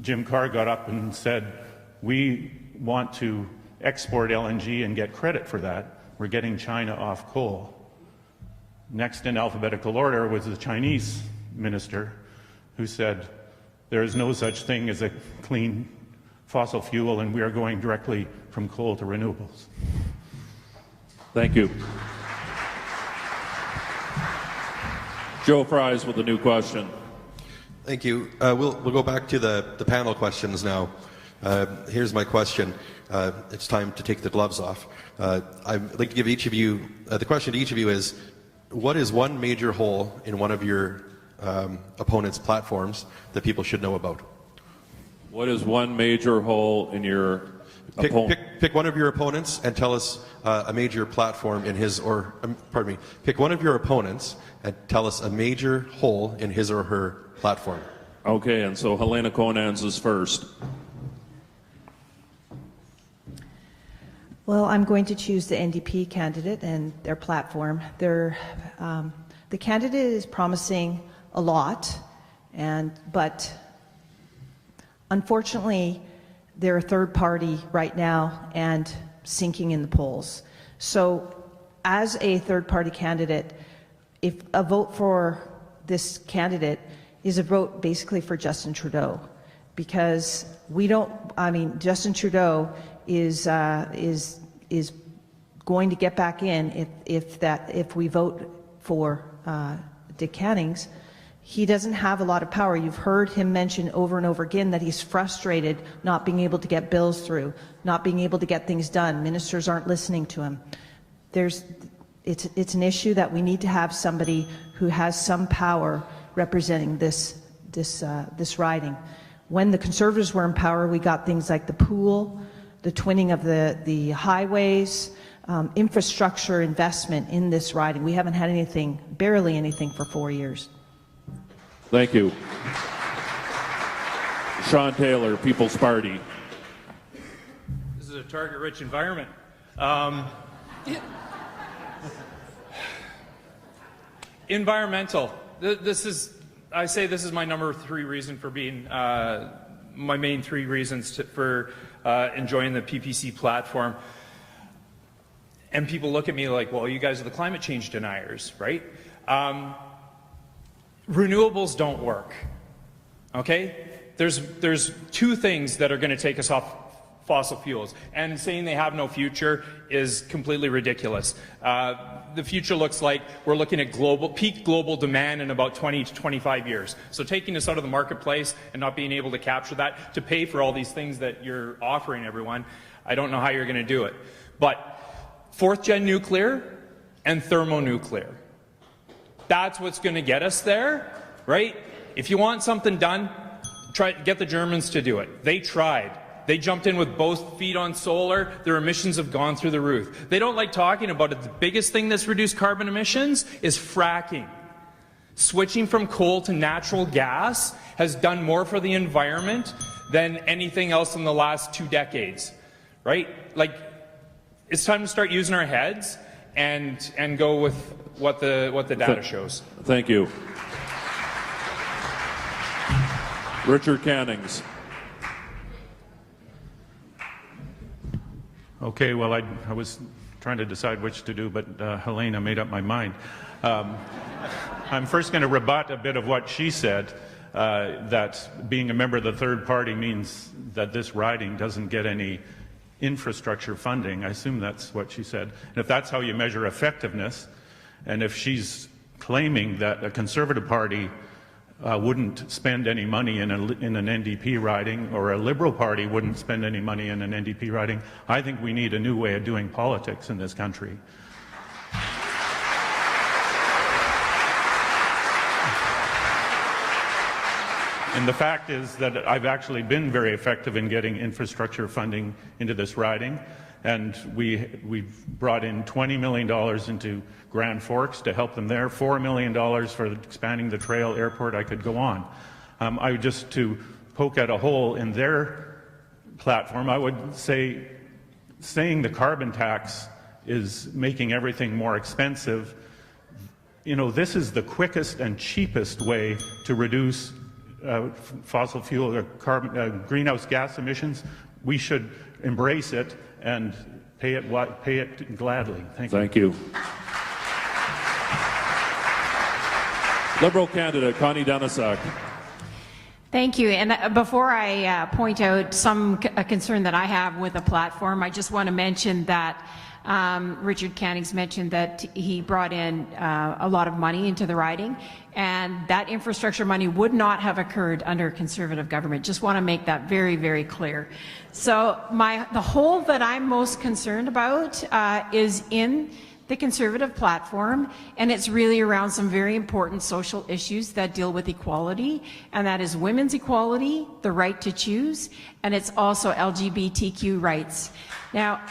Jim Carr got up and said, we want to export LNG and get credit for that. We're getting China off coal. Next in alphabetical order was the Chinese minister, who said, there is no such thing as a clean fossil fuel, and we are going directly from coal to renewables. Thank you. Joe Fries with a new question. Thank you. We'll go back to the panel questions now. Here's my question. It's time to take the gloves off. I'd like to give each of you, the question to each of you is, what is one major hole in one of your opponent's platforms that people should know about? What is one major hole in your opponent? pick one of your opponents and tell us a major platform in his or, pardon me, pick one of your opponents and tell us a major hole in his or her platform. Okay, and so Helena Conans is first. Well, I'm going to choose the NDP candidate and their platform. The candidate is promising a lot, but unfortunately, they're a third party right now and sinking in the polls. So as a third party candidate, if a vote for this candidate is a vote basically for Justin Trudeau, because Justin Trudeau is going to get back in if we vote for Dick Cannings. He doesn't have a lot of power. You've heard him mention over and over again that he's frustrated not being able to get bills through, not being able to get things done. Ministers aren't listening to him. It's an issue that we need to have somebody who has some power representing this riding. When the Conservatives were in power, we got things like the pool, the twinning of the highways, infrastructure investment in this riding. We haven't had anything, barely anything, for 4 years. Thank you. Sean Taylor, People's Party. This is a target-rich environment. Environmental. I say this is my number 3 reason for being, my main 3 reasons for enjoying the PPC platform. And people look at me like, well, you guys are the climate change deniers, right? Renewables don't work, okay? There's 2 things that are going to take us off fossil fuels, and saying they have no future is completely ridiculous. The future looks like we're looking at peak global demand in about 20 to 25 years. So taking us out of the marketplace and not being able to capture that to pay for all these things that you're offering everyone, I don't know how you're going to do it. But 4th-gen nuclear and thermonuclear. That's what's going to get us there, right? If you want something done, get the Germans to do it. They tried. They jumped in with both feet on solar. Their emissions have gone through the roof. They don't like talking about it. The biggest thing that's reduced carbon emissions is fracking. Switching from coal to natural gas has done more for the environment than anything else in the last 2 decades, right? Like, it's time to start using our heads and go with what the data shows. Thank you. Richard Cannings. Okay, well, I was trying to decide which to do, but Helena made up my mind. I'm first going to rebut a bit of what she said, that being a member of the third party means that this riding doesn't get any infrastructure funding. I assume that's what she said. And if that's how you measure effectiveness, and if she's claiming that a Conservative Party wouldn't spend any money in an NDP riding, or a Liberal Party wouldn't spend any money in an NDP riding, I think we need a new way of doing politics in this country. And the fact is that I've actually been very effective in getting infrastructure funding into this riding. And we've brought in $20 million into Grand Forks to help them there, $4 million for expanding the trail airport. I could go on. Just to poke at a hole in their platform, I would say saying the carbon tax is making everything more expensive. You know, this is the quickest and cheapest way to reduce fossil fuel or greenhouse gas emissions. We should embrace it and pay it gladly. Thank you. Liberal candidate Connie Denisak. Thank you. And before I point out a concern that I have with the platform, I just want to mention that Richard Cannings mentioned that he brought in a lot of money into the riding, and that infrastructure money would not have occurred under a Conservative government. Just want to make that very, very clear. So the hole that I'm most concerned about is in the Conservative platform, and it's really around some very important social issues that deal with equality, and that is women's equality, the right to choose, and it's also LGBTQ rights. Now,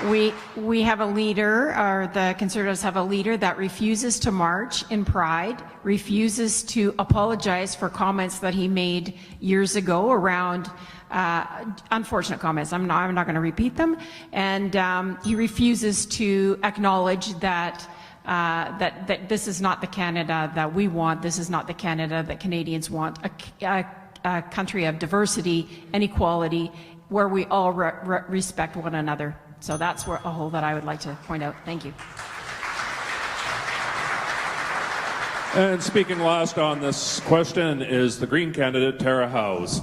we have a leader, or the Conservatives have a leader that refuses to march in Pride, refuses to apologize for comments that he made years ago around unfortunate comments. I'm not going to repeat them, and he refuses to acknowledge that that this is not the Canada that we want. This is not the Canada that Canadians want. A country of diversity and equality where we all respect one another. So that's a whole that I would like to point out. Thank you. And speaking last on this question is the Green candidate, Tara Howes.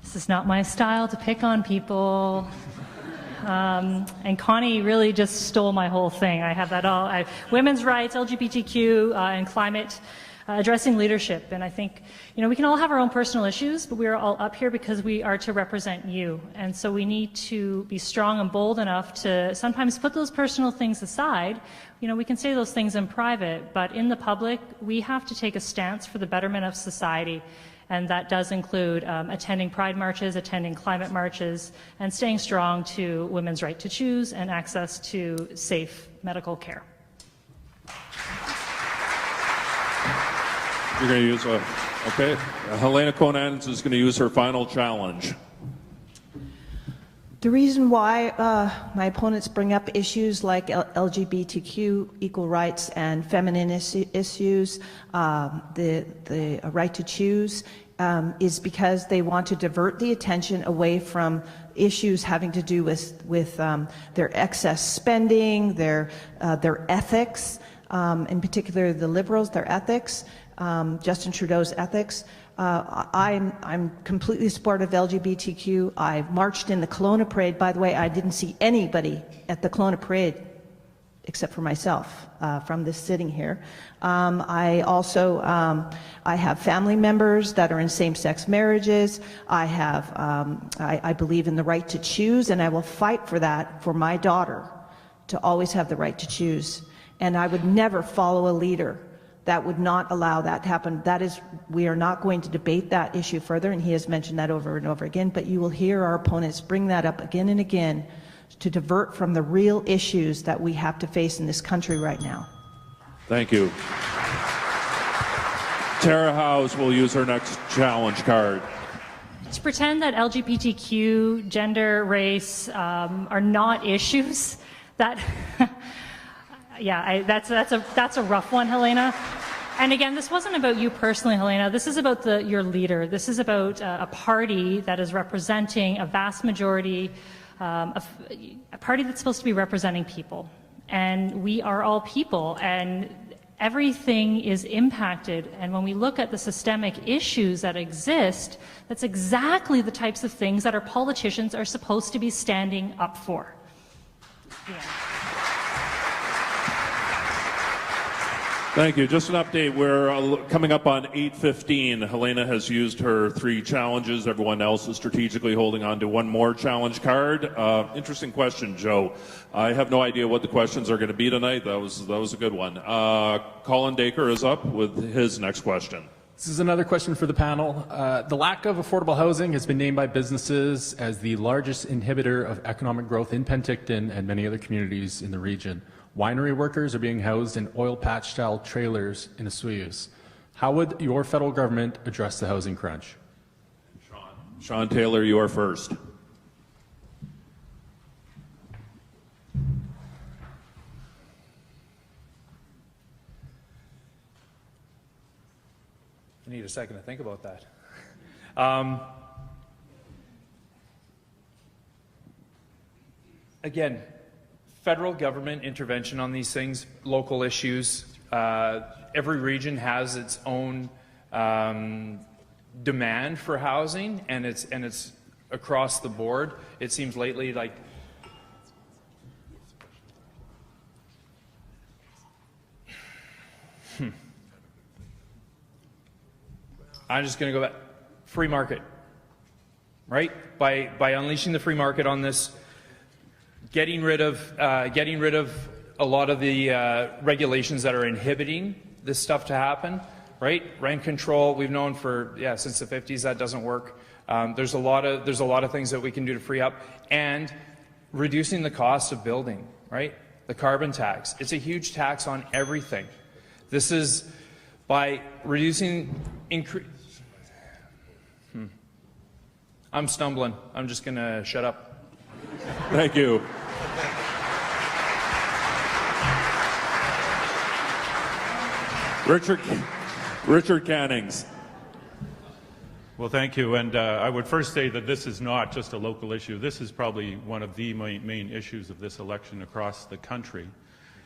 This is not my style to pick on people. And Connie really just stole my whole thing. I have that all. Women's rights, LGBTQ, and climate, addressing leadership. And I think, we can all have our own personal issues, but we are all up here because we are to represent you. And so we need to be strong and bold enough to sometimes put those personal things aside. We can say those things in private, but in the public, we have to take a stance for the betterment of society. And that does include attending Pride marches, attending climate marches, and staying strong to women's right to choose and access to safe medical care. You're going to use okay. Helena Conant is going to use her final challenge. The reason why my opponents bring up issues like LGBTQ, equal rights, and feminine issues, the right to choose, is because they want to divert the attention away from issues having to do with their excess spending, their ethics, in particular the Liberals, their ethics, Justin Trudeau's ethics. I'm completely supportive of LGBTQ. I marched in the Kelowna Parade. By the way, I didn't see anybody at the Kelowna Parade except for myself from this sitting here. I also I have family members that are in same-sex marriages. I believe in the right to choose, and I will fight for that for my daughter to always have the right to choose. And I would never follow a leader that would not allow that to happen. We are not going to debate that issue further, and he has mentioned that over and over again, but you will hear our opponents bring that up again and again to divert from the real issues that we have to face in this country right now. Thank you. Tara Howes will use her next challenge card. To pretend that LGBTQ, gender, race are not issues, that yeah, that's a rough one, Helena. And again, this wasn't about you personally, Helena. This is about your leader. This is about a party that is representing a vast majority, a party that's supposed to be representing people. And we are all people, and everything is impacted. And when we look at the systemic issues that exist, that's exactly the types of things that our politicians are supposed to be standing up for. Yeah. Thank you. Just an update. We're coming up on 8:15. Helena has used her 3 challenges. Everyone else is strategically holding on to one more challenge card. Interesting question, Joe. I have no idea what the questions are going to be tonight. That was a good one. Colin Dacre is up with his next question. This is another question for the panel. The lack of affordable housing has been named by businesses as the largest inhibitor of economic growth in Penticton and many other communities in the region. Winery workers are being housed in oil patch-style trailers in Osoyoos. How would your federal government address the housing crunch? Sean Taylor, you are first. I need a second to think about that. Again, federal government intervention on these things, local issues. Every region has its own demand for housing, and it's across the board. It seems lately like I'm just going to go back. Free market. right? By unleashing the free market on this, getting rid of a lot of the regulations that are inhibiting this stuff to happen, right? Rent control, we've known for since the 50s that doesn't work. There's a lot of things that we can do to free up, and reducing the cost of building, right? The carbon tax, it's a huge tax on everything. This is by reducing I'm stumbling. I'm just going to shut up. Thank you. Richard Cannings. Well, thank you. And I would first say that this is not just a local issue. This is probably one of the main issues of this election across the country.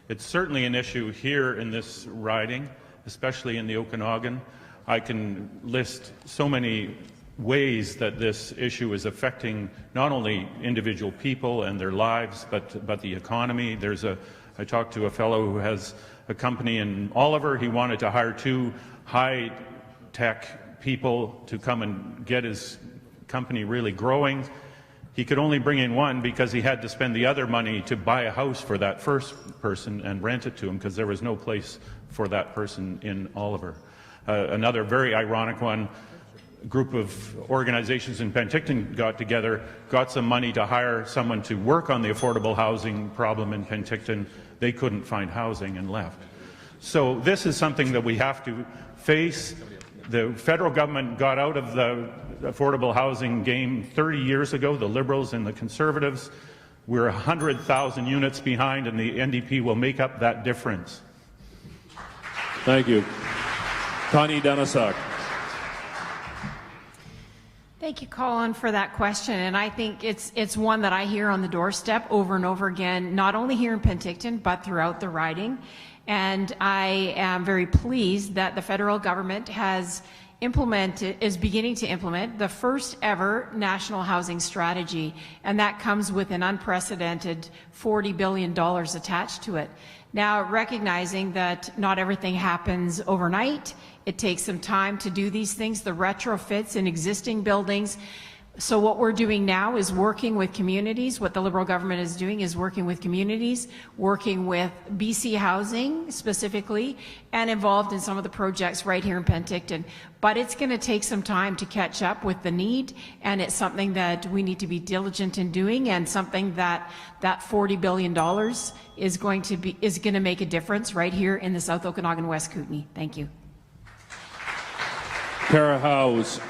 It's certainly an issue here in this riding, especially in the Okanagan. I can list so many ways that this issue is affecting not only individual people and their lives, but the economy. I talked to a fellow who has a company in Oliver. He wanted to hire 2 high-tech people to come and get his company really growing. He could only bring in 1 because he had to spend the other money to buy a house for that first person and rent it to him because there was no place for that person in Oliver. Another very ironic one, a group of organizations in Penticton got together, got some money to hire someone to work on the affordable housing problem in Penticton. They couldn't find housing and left. So this is something that we have to face. The federal government got out of the affordable housing game 30 years ago, the Liberals and the Conservatives. We're 100,000 units behind, and the NDP will make up that difference. Thank you. Connie Denisak. Thank you, Colin, for that question. And I think it's one that I hear on the doorstep over and over again, not only here in Penticton, but throughout the riding. And I am very pleased that the federal government is beginning to implement the first ever national housing strategy. And that comes with an unprecedented $40 billion attached to it. Now, recognizing that not everything happens overnight, it takes some time to do these things, the retrofits in existing buildings. So what we're doing now is working with communities. What the Liberal government is doing is working with communities, working with BC Housing specifically, and involved in some of the projects right here in Penticton. But it's going to take some time to catch up with the need, and it's something that we need to be diligent in doing, and something that $40 billion is going to make a difference right here in the South Okanagan West Kootenay. Thank you. Kara Howes.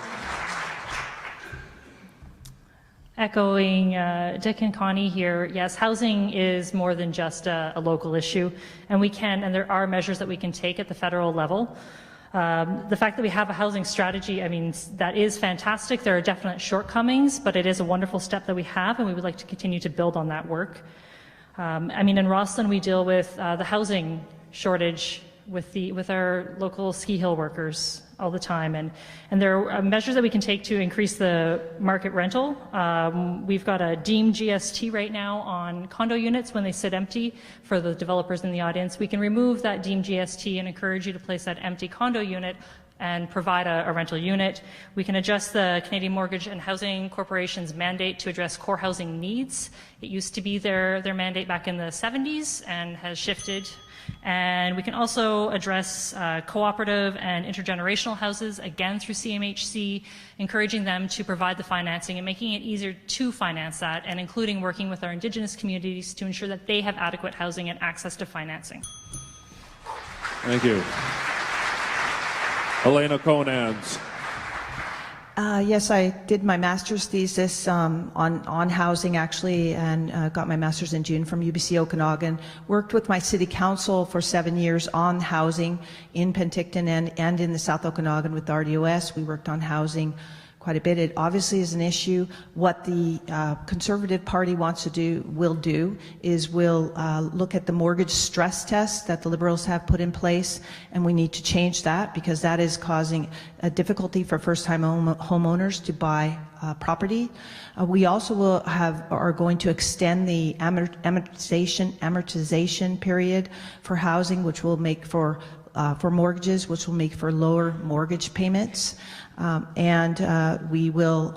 Echoing Dick and Connie here, yes, housing is more than just a local issue, and there are measures that we can take at the federal level. The fact that we have a housing strategy, I mean, that is fantastic. There are definite shortcomings, but it is a wonderful step that we have, and we would like to continue to build on that work. I mean, in Rosslyn, we deal with the housing shortage with our local ski hill workers all the time, and there are measures that we can take to increase the market rental. We've got a deemed GST right now on condo units when they sit empty. For the developers in the audience, we can remove that deemed GST and encourage you to place that empty condo unit and provide a rental unit. We can adjust the Canadian Mortgage and Housing Corporation's mandate to address core housing needs. It used to be their mandate back in the 70s and has shifted. And we can also address cooperative and intergenerational houses, again through CMHC, encouraging them to provide the financing and making it easier to finance that, and including working with our Indigenous communities to ensure that they have adequate housing and access to financing. Thank you. Elena Conans. Yes, I did my master's thesis on housing, actually, and got my master's in June from UBC Okanagan. Worked with my city council for 7 years on housing in Penticton and in the South Okanagan with RDOS. We worked on housing quite a bit. It obviously is an issue. What the Conservative Party wants to do, will look at the mortgage stress test that the Liberals have put in place, and we need to change that because that is causing a difficulty for first-time homeowners to buy property. We also are going to extend the amortization period for housing, which will make for mortgages, which will make for lower mortgage payments. And we will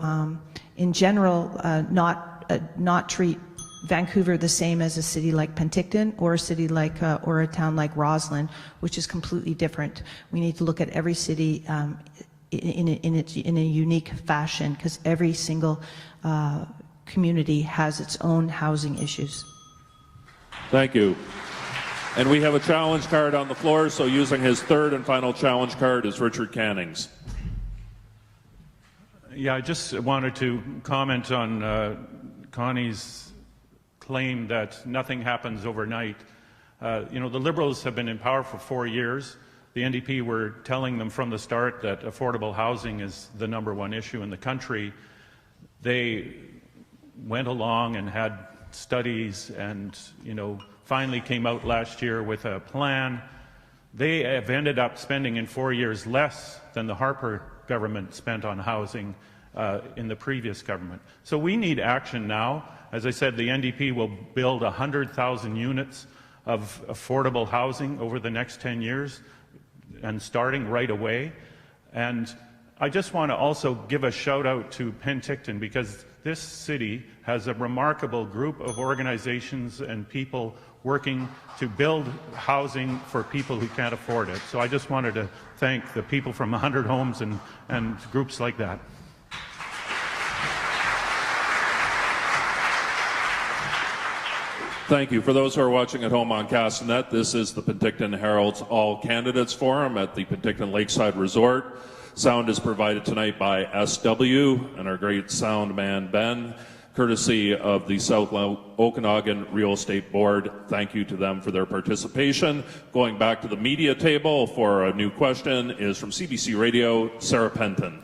in general, not treat Vancouver the same as a city like Penticton or a city like or a town like Roslyn, which is completely different. We need to look at every city in a unique fashion, because every single community has its own housing issues. Thank you. And we have a challenge card on the floor, so using his third and final challenge card is Richard Cannings. Yeah, I just wanted to comment on Connie's claim that nothing happens overnight. You know, the Liberals have been in power for 4 years. The NDP were telling them from the start that affordable housing is the #1 issue in the country. They went along and had studies and, you know, finally came out last year with a plan. They have ended up spending in 4 years less than the Harper government spent on housing in the previous government. So we need action now. As I said, the NDP will build 100,000 units of affordable housing over the next 10 years, and starting right away. And I just want to also give a shout out to Penticton, because this city has a remarkable group of organizations and people working to build housing for people who can't afford it. So I just wanted to thank the people from 100 Homes and groups like that. Thank you. For those who are watching at home on Castanet, this is the Penticton Herald's All Candidates Forum at the Penticton Lakeside Resort. Sound is provided tonight by SW and our great sound man, Ben, courtesy of the South Okanagan Real Estate Board. Thank you to them for their participation. Going back to the media table for a new question is from CBC Radio, Sarah Penton.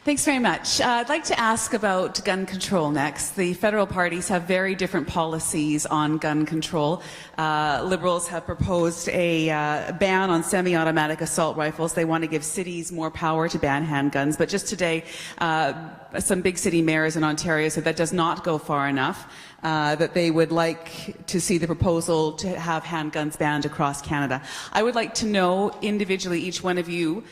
Thanks very much. I'd like to ask about gun control next. The federal parties have very different policies on gun control. Liberals have proposed a ban on semi-automatic assault rifles. They want to give cities more power to ban handguns. But just today, some big city mayors in Ontario said that does not go far enough, that they would like to see the proposal to have handguns banned across Canada. I would like to know individually, each one of you,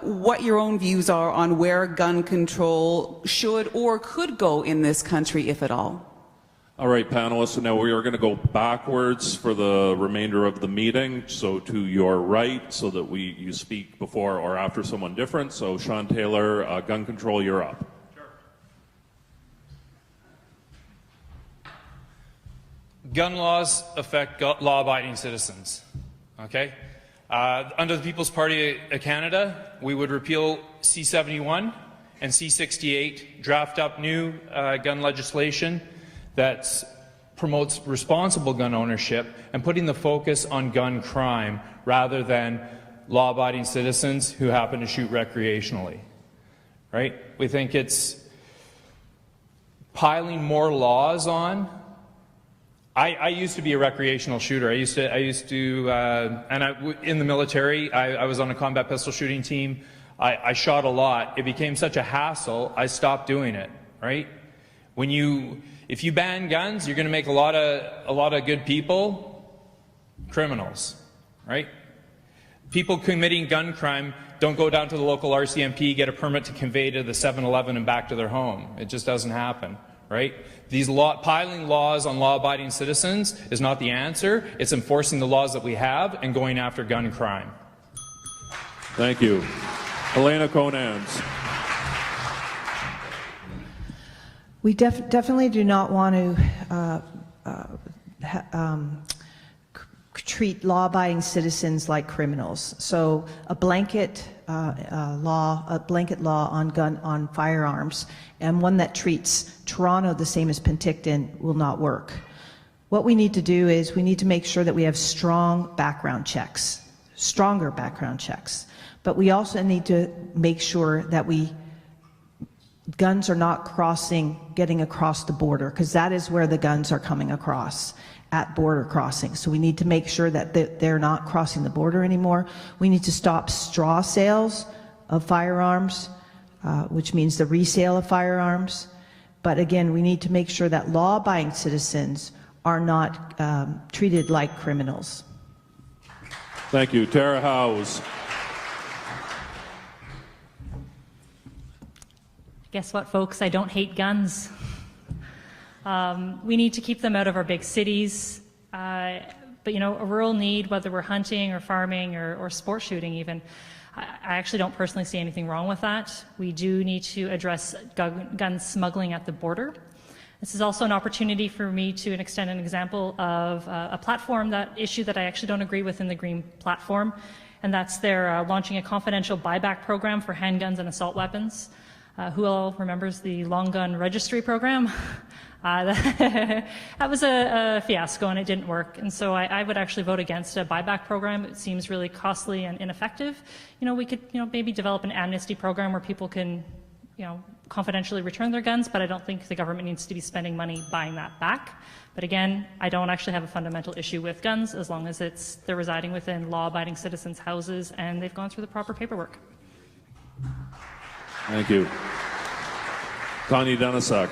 what your own views are on where gun control should or could go in this country, if at all. All right, panelists, so now we are going to go backwards for the remainder of the meeting. So to your right, so that you speak before or after someone different. So Sean Taylor, gun control, you're up. Sure. Gun laws affect law-abiding citizens, okay? Under the People's Party of Canada, we would repeal C-71 and C-68, draft up new gun legislation that promotes responsible gun ownership and putting the focus on gun crime rather than law-abiding citizens who happen to shoot recreationally, right? We think it's piling more laws on. I used to be a recreational shooter. I used to, in the military, I was on a combat pistol shooting team. I shot a lot. It became such a hassle, I stopped doing it, right? If you ban guns, you're going to make a lot of good people criminals, right? People committing gun crime don't go down to the local RCMP, get a permit to convey to the 7-Eleven and back to their home. It just doesn't happen, right? These piling laws on law-abiding citizens is not the answer. It's enforcing the laws that we have and going after gun crime. Thank you. Helena Conans. We definitely do not want to treat law-abiding citizens like criminals. So a blanket law on firearms, and one that treats Toronto the same as Penticton, will not work. What we need to do is we need to make sure that we have strong background checks, stronger background checks. But we also need to make sure that guns are not getting across the border, because that is where the guns are coming across, at border crossings. So we need to make sure that they're not crossing the border anymore. We need to stop straw sales of firearms, which means the resale of firearms. But again, we need to make sure that law-abiding citizens are not treated like criminals. Thank you. Tara Howes. Guess what, folks? I don't hate guns. We need to keep them out of our big cities. But, you know, a rural need, whether we're hunting or farming or sport shooting even, I actually don't personally see anything wrong with that. We do need to address gun smuggling at the border. This is also an opportunity for me to extend an example of a platform issue that I actually don't agree with in the Green platform, and that's their launching a confidential buyback program for handguns and assault weapons. Who all remembers the long gun registry program? That was a fiasco and it didn't work. And so I would actually vote against a buyback program. It seems really costly and ineffective. You know, we could, maybe develop an amnesty program where people can, confidentially return their guns, but I don't think the government needs to be spending money buying that back. But again, I don't actually have a fundamental issue with guns as long as they're residing within law-abiding citizens' houses and they've gone through the proper paperwork. Thank you. Connie Denisak.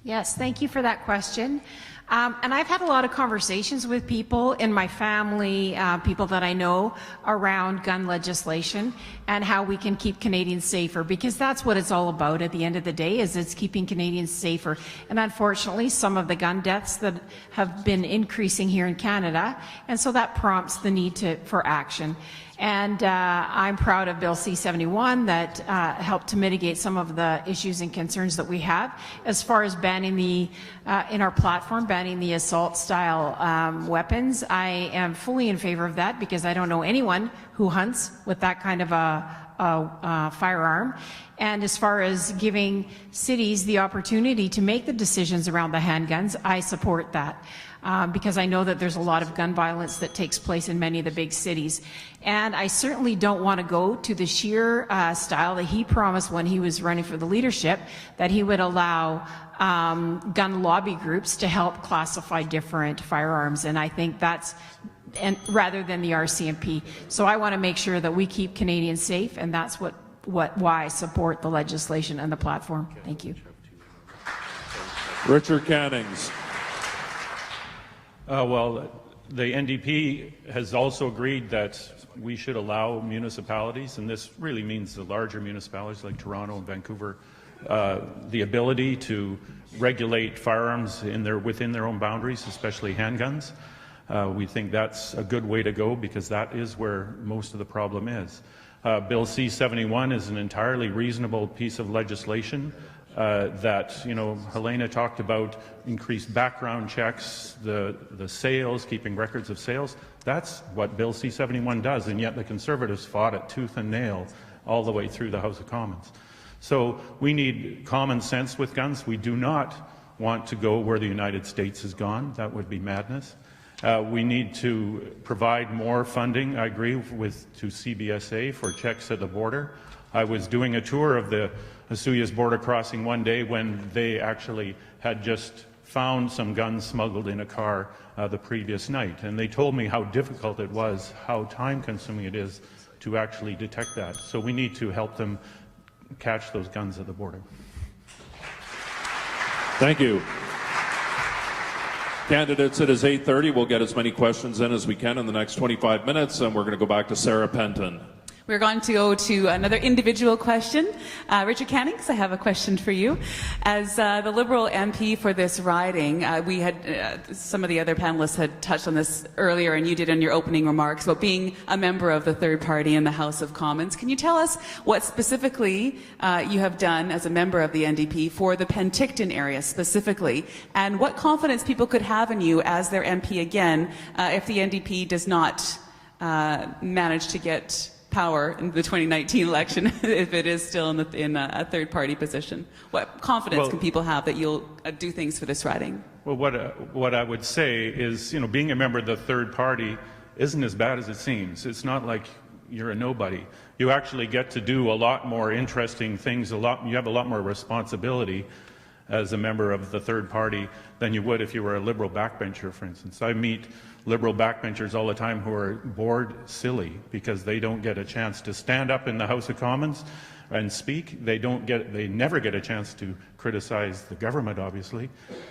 Yes, thank you for that question. And I've had a lot of conversations with people in my family, people that I know, around gun legislation and how we can keep Canadians safer, because that's what it's all about at the end of the day, is it's keeping Canadians safer. And unfortunately, some of the gun deaths that have been increasing here in Canada, and so that prompts the need for action. And I'm proud of Bill C-71 that helped to mitigate some of the issues and concerns that we have as far as banning in our platform, banning the assault-style weapons. I am fully in favor of that because I don't know anyone who hunts with that kind of a firearm. And as far as giving cities the opportunity to make the decisions around the handguns, I support that. Because I know that there's a lot of gun violence that takes place in many of the big cities. And I certainly don't want to go to the sheer style that he promised when he was running for the leadership, that he would allow gun lobby groups to help classify different firearms. And I think rather than the RCMP. So I want to make sure that we keep Canadians safe, and that's why I support the legislation and the platform. Thank you. Richard Cannings. Well, the NDP has also agreed that we should allow municipalities, and this really means the larger municipalities like Toronto and Vancouver, the ability to regulate firearms within their own boundaries, especially handguns. We think that's a good way to go because that is where most of the problem is. Bill C-71 is an entirely reasonable piece of legislation. That, Helena talked about increased background checks, the sales, keeping records of sales. That's what Bill C-71 does, and yet the Conservatives fought it tooth and nail all the way through the House of Commons. So we need common sense with guns. We do not want to go where the United States has gone. That would be madness. We need to provide more funding, I agree, to CBSA for checks at the border. I was doing a tour of the Osoyoos border crossing one day when they actually had just found some guns smuggled in a car the previous night. And they told me how difficult it was, how time-consuming it is to actually detect that. So we need to help them catch those guns at the border. Thank you. Candidates, it is 8:30. We'll get as many questions in as we can in the next 25 minutes, and we're going to go back to Sarah Penton. We're going to go to another individual question. Richard Cannings, I have a question for you. As the Liberal MP for this riding, we had some of the other panelists had touched on this earlier, and you did in your opening remarks about being a member of the third party in the House of Commons. Can you tell us what specifically you have done as a member of the NDP for the Penticton area specifically, and what confidence people could have in you as their MP again if the NDP does not manage to get power in the 2019 election, if it is still in a third-party position? What confidence can people have that you'll do things for this riding? Well, what I would say is, being a member of the third party isn't as bad as it seems. It's not like you're a nobody. You actually get to do a lot more interesting things. You have a lot more responsibility as a member of the third party than you would if you were a Liberal backbencher, for instance. I meet Liberal backbenchers all the time who are bored silly because they don't get a chance to stand up in the House of Commons and speak. They never get a chance to criticize the government, obviously.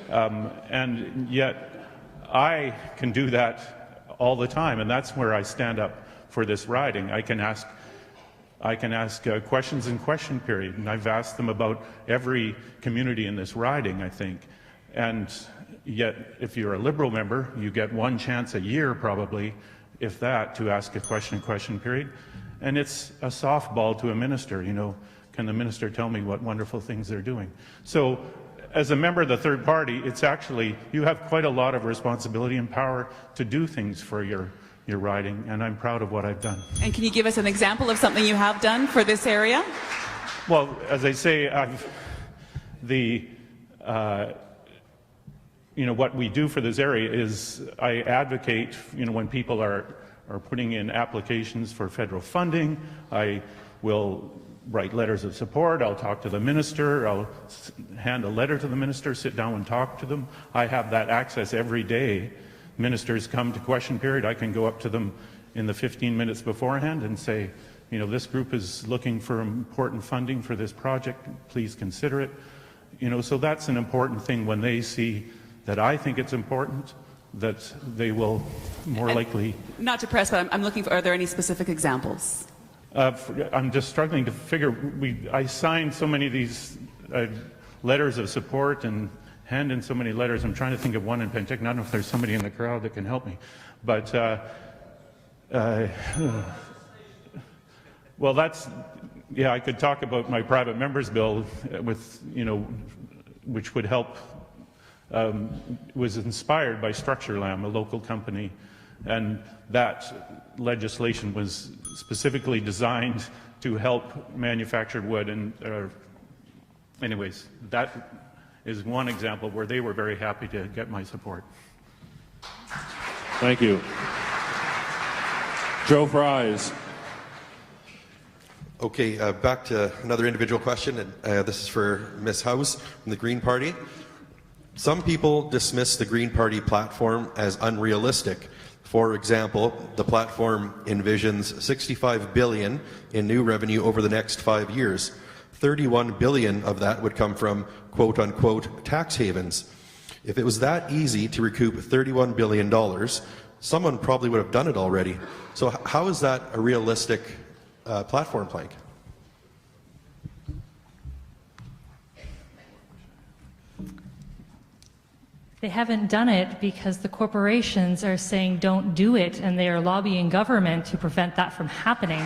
And yet I can do that all the time, and that's where I stand up for this riding. I can ask I can ask questions in question period, and I've asked them about every community in this riding, I think. And yet, if you're a Liberal member, you get one chance a year, probably, if that, to ask a question in question period. And it's a softball to a minister, you know, can the minister tell me what wonderful things they're doing? So, as a member of the third party, it's actually, you have quite a lot of responsibility and power to do things for your riding, and I'm proud of what I've done. And can you give us an example of something you have done for this area? Well, as I say, you know, what we do for this area is I advocate, you know, when people are putting in applications for federal funding, I will write letters of support, I'll talk to the minister, I'll hand a letter to the minister, sit down and talk to them. I have that access every day. Ministers come to question period, I can go up to them in the 15 minutes beforehand and say, you know, this group is looking for important funding for this project, please consider it. You know, so that's an important thing when they see that I think it's important, that they will more likely... Not to press, but I'm looking for, are there any specific examples? I'm just struggling to figure, I signed so many of these letters of support and hand in so many letters. I'm trying to think of one in Penticton. I don't know if there's somebody in the crowd that can help me. But, well, that's, yeah, I could talk about my private member's bill with, you know, which would help, was inspired by Structurelam, a local company, and that legislation was specifically designed to help manufactured wood. And anyways, that is one example where they were very happy to get my support. Thank you. Joe Fries. Okay, back to another individual question, and this is for Ms. House from the Green Party. Some people dismiss the Green Party platform as unrealistic. For example, the platform envisions $65 billion in new revenue over the next 5 years. $31 billion of that would come from quote-unquote tax havens. If it was that easy to recoup $31 billion, someone probably would have done it already. So how is that a realistic platform plank? They haven't done it because the corporations are saying don't do it, and they are lobbying government to prevent that from happening.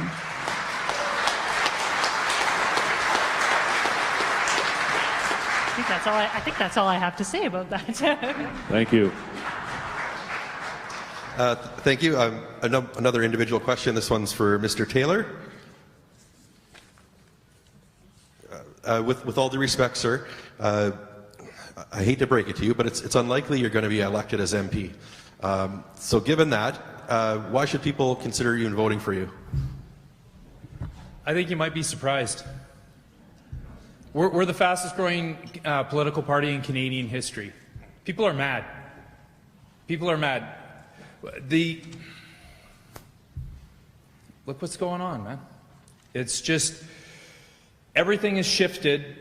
I think that's all I have to say about that. Thank you. Thank you. Another individual question. This one's for Mr. Taylor. With all due respect, sir, I hate to break it to you, but it's unlikely you're going to be elected as MP. So given that, why should people consider you and voting for you? I think you might be surprised. We're the fastest growing political party in Canadian history. People are mad. People are mad. Look what's going on, man. It's just, everything has shifted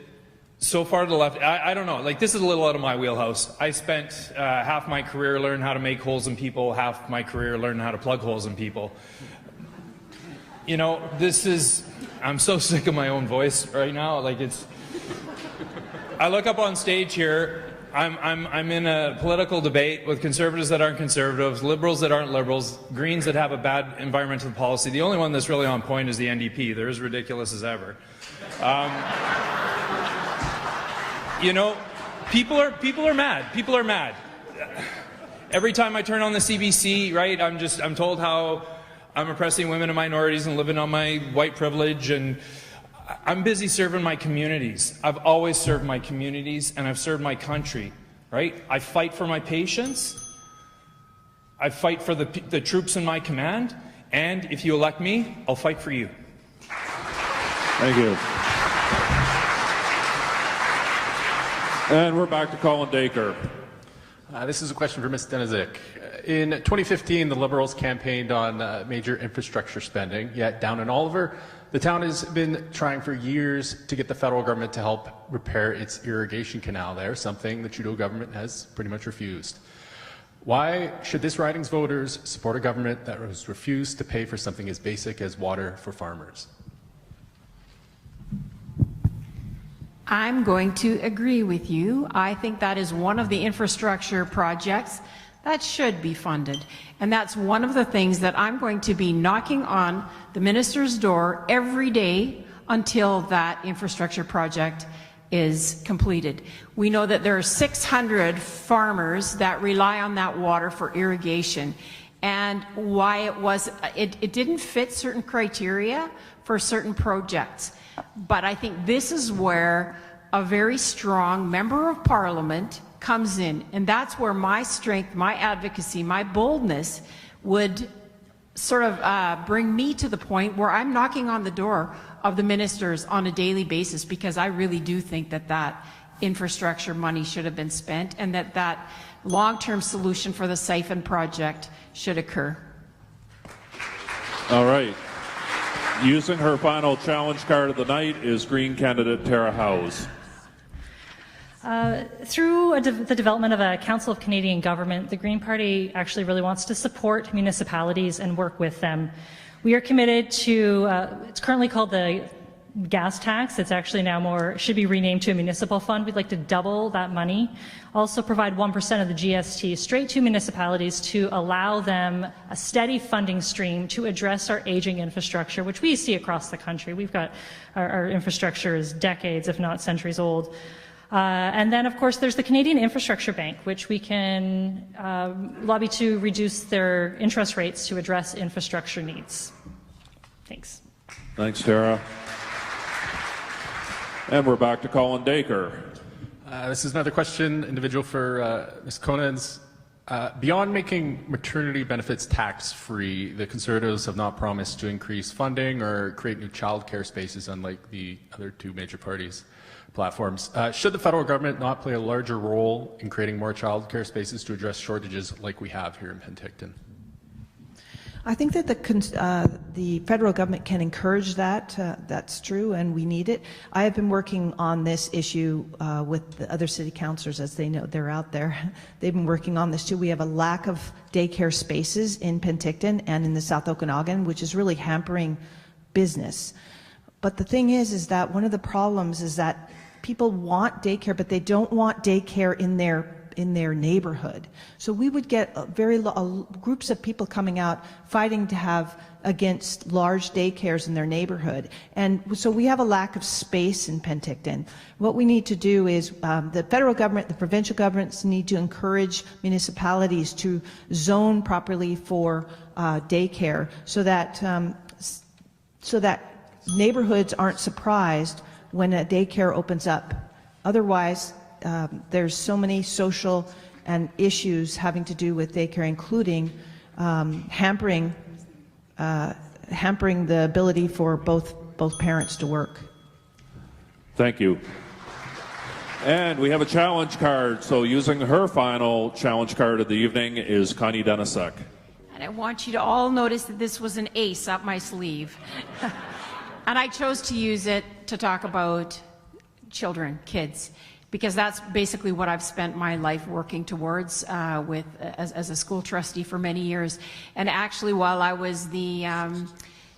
so far to the left. I don't know, like, this is a little out of my wheelhouse. I spent half my career learning how to make holes in people, half my career learning how to plug holes in people. You know, I'm so sick of my own voice right now. Like, I look up on stage here, I'm in a political debate with conservatives that aren't conservatives, liberals that aren't liberals, Greens that have a bad environmental policy. The only one that's really on point is the NDP. They're as ridiculous as ever. You know, people are mad. People are mad. Every time I turn on the CBC, right, I'm told how I'm oppressing women and minorities and living on my white privilege, and I'm busy serving my communities. I've always served my communities, and I've served my country, right? I fight for my patients. I fight for the troops in my command, and if you elect me, I'll fight for you. Thank you. And we're back to Colin Dacre. This is a question for Ms. Denizik. In 2015, the Liberals campaigned on major infrastructure spending, yet down in Oliver, the town has been trying for years to get the federal government to help repair its irrigation canal there, something the Trudeau government has pretty much refused. Why should this riding's voters support a government that has refused to pay for something as basic as water for farmers? I'm going to agree with you. I think that is one of the infrastructure projects that should be funded. And that's one of the things that I'm going to be knocking on the minister's door every day until that infrastructure project is completed. We know that there are 600 farmers that rely on that water for irrigation. And why it didn't fit certain criteria for certain projects. But I think this is where a very strong member of parliament comes in, and that's where my strength, my advocacy, my boldness would sort of bring me to the point where I'm knocking on the door of the ministers on a daily basis, because I really do think that that infrastructure money should have been spent, and that that long-term solution for the siphon project should occur. All right. Using her final challenge card of the night is Green candidate Tara Howes. Through the development of a Council of Canadian Government, the Green Party actually really wants to support municipalities and work with them. We are committed to, it's currently called the gas tax. It's actually now should be renamed to a municipal fund. We'd like to double that money. Also provide 1% of the GST straight to municipalities to allow them a steady funding stream to address our aging infrastructure, which we see across the country. We've got, our infrastructure is decades, if not centuries old. And then, of course, there's the Canadian Infrastructure Bank, which we can lobby to reduce their interest rates to address infrastructure needs. Thanks. Thanks, Tara. And we're back to Colin Dacre. This is another question, individual for Ms. Conans. Beyond making maternity benefits tax-free, the Conservatives have not promised to increase funding or create new childcare spaces, unlike the other two major parties' platforms. Should the federal government not play a larger role in creating more childcare spaces to address shortages like we have here in Penticton? I think that the federal government can encourage that. That's true, and we need it. I have been working on this issue with the other city councillors, as they know they're out there. They've been working on this too. We have a lack of daycare spaces in Penticton and in the South Okanagan, which is really hampering business. But the thing is that one of the problems is that people want daycare, but they don't want daycare in their neighborhood. So we would get groups of people coming out fighting to have against large daycares in their neighborhood. And so we have a lack of space in Penticton. What we need to do is the federal government, the provincial governments need to encourage municipalities to zone properly for daycare so that neighborhoods aren't surprised when a daycare opens up. Otherwise, there's so many social and issues having to do with daycare, including hampering the ability for both parents to work. Thank you. And we have a challenge card. So using her final challenge card of the evening is Connie Denisek. And I want you to all notice that this was an ace up my sleeve. And I chose to use it to talk about children, kids, because that's basically what I've spent my life working towards as a school trustee for many years. And actually, while I was the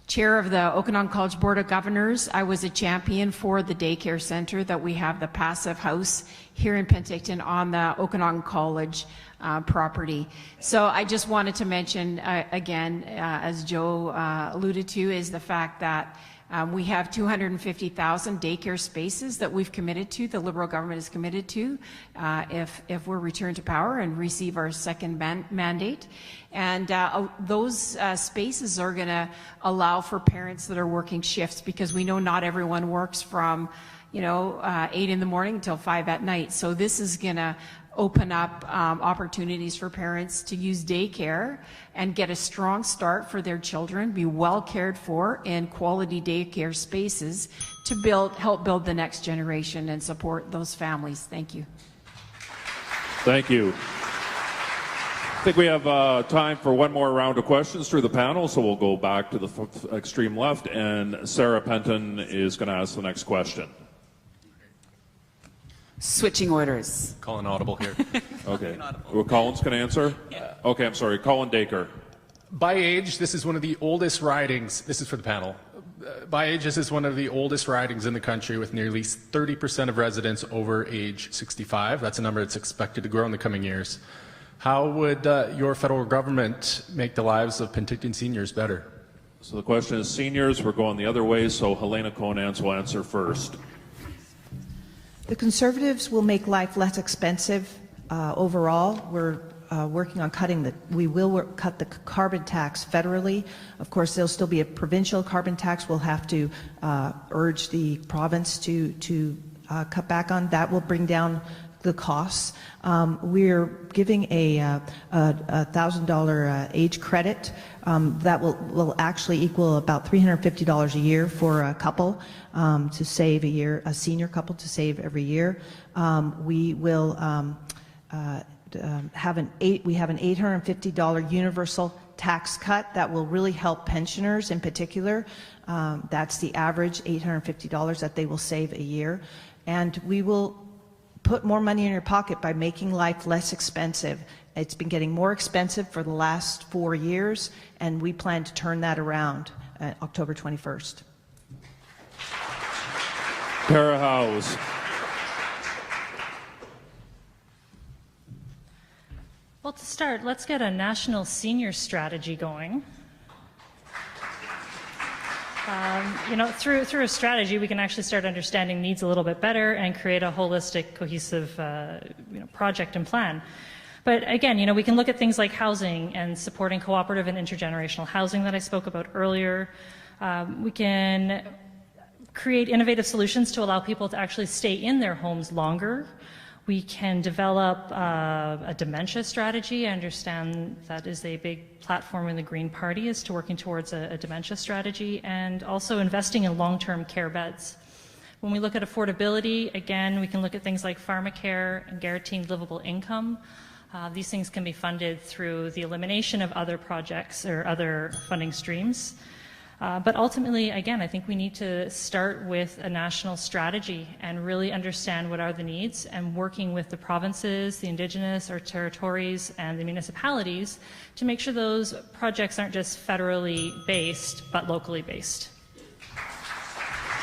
chair of the Okanagan College Board of Governors, I was a champion for the daycare center that we have, the Passive House here in Penticton on the Okanagan College property. So I just wanted to mention again, as Joe alluded to, is the fact that we have 250,000 daycare spaces that we've committed to, the Liberal government is committed to, if we're returned to power and receive our second mandate. And those spaces are going to allow for parents that are working shifts, because we know not everyone works from 8 in the morning until 5 at night. So this is going to open up opportunities for parents to use daycare and get a strong start for their children, be well cared for in quality daycare spaces to help build the next generation and support those families. Thank you. Thank you. I think we have time for one more round of questions through the panel, so we'll go back to the extreme left, and Sarah Penton is going to ask the next question. Switching orders. Colin Audible here. Okay. Well, Colin's going to answer? Yeah. Okay, I'm sorry. Colin Dacre. By age, this is one of the oldest ridings, this is for the panel, by age, this is one of the oldest ridings in the country with nearly 30% of residents over age 65. That's a number that's expected to grow in the coming years. How would your federal government make the lives of Penticton seniors better? So the question is seniors. We're going the other way, so Helena Conants will answer first. The Conservatives will make life less expensive overall. We're working on we will cut the carbon tax federally. Of course, there'll still be a provincial carbon tax. We'll have to urge the province to cut back on. That will bring down the costs. We're giving a $1,000 age credit that will actually equal about $350 a year for a couple to save a year, a senior couple to save every year. We will have an $850 universal tax cut that will really help pensioners in particular. That's the average, $850 that they will save a year. And we will put more money in your pocket by making life less expensive. It's been getting more expensive for the last 4 years, and we plan to turn that around October 21st. Tara Howes. Well, to start, let's get a national senior strategy going. Through a strategy, we can actually start understanding needs a little bit better and create a holistic, cohesive, project and plan. But again, we can look at things like housing and supporting cooperative and intergenerational housing that I spoke about earlier. We can create innovative solutions to allow people to actually stay in their homes longer. We can develop a dementia strategy. I understand that is a big platform in the Green Party, is to working towards a dementia strategy, and also investing in long-term care beds. When we look at affordability, again, we can look at things like pharmacare and guaranteed livable income. These things can be funded through the elimination of other projects or other funding streams. But ultimately, again, I think we need to start with a national strategy and really understand what are the needs, and working with the provinces, the Indigenous, our territories, and the municipalities to make sure those projects aren't just federally based, but locally based.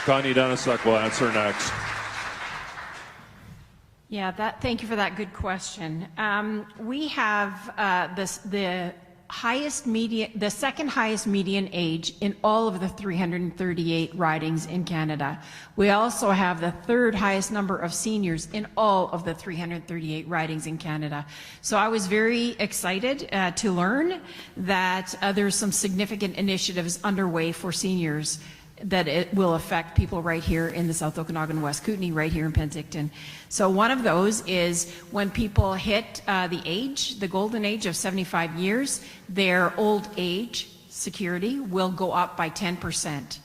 Connie Denisuk will answer next. Yeah, thank you for that good question. We have the second highest median age in all of the 338 ridings in Canada. We also have the third highest number of seniors in all of the 338 ridings in Canada. So I was very excited to learn that there's some significant initiatives underway for seniors that it will affect people right here in the South Okanagan, West Kootenay, right here in Penticton. So one of those is when people hit the golden age of 75 years, their old age security will go up by 10%.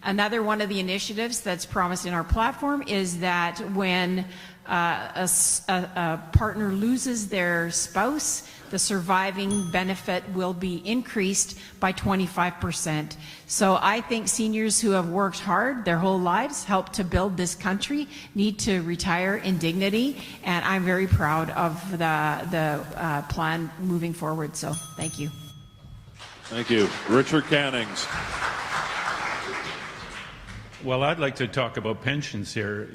Another one of the initiatives that's promised in our platform is that when a partner loses their spouse, the surviving benefit will be increased by 25%. So I think seniors who have worked hard their whole lives, helped to build this country, need to retire in dignity, and I'm very proud of the plan moving forward. So thank you. Thank you. Richard Cannings. Well, I'd like to talk about pensions here.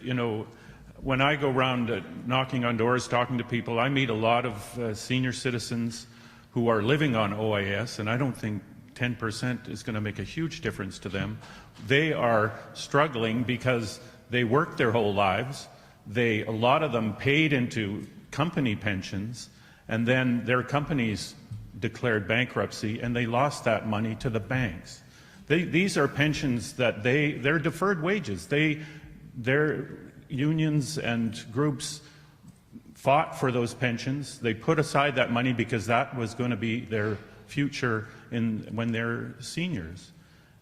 When I go around knocking on doors, talking to people, I meet a lot of senior citizens who are living on OAS, and I don't think 10% is going to make a huge difference to them. They are struggling because they worked their whole lives. A lot of them paid into company pensions, and then their companies declared bankruptcy, and they lost that money to the banks. These are pensions that they're deferred wages. Their unions and groups fought for those pensions. They put aside that money because that was going to be their future when they're seniors.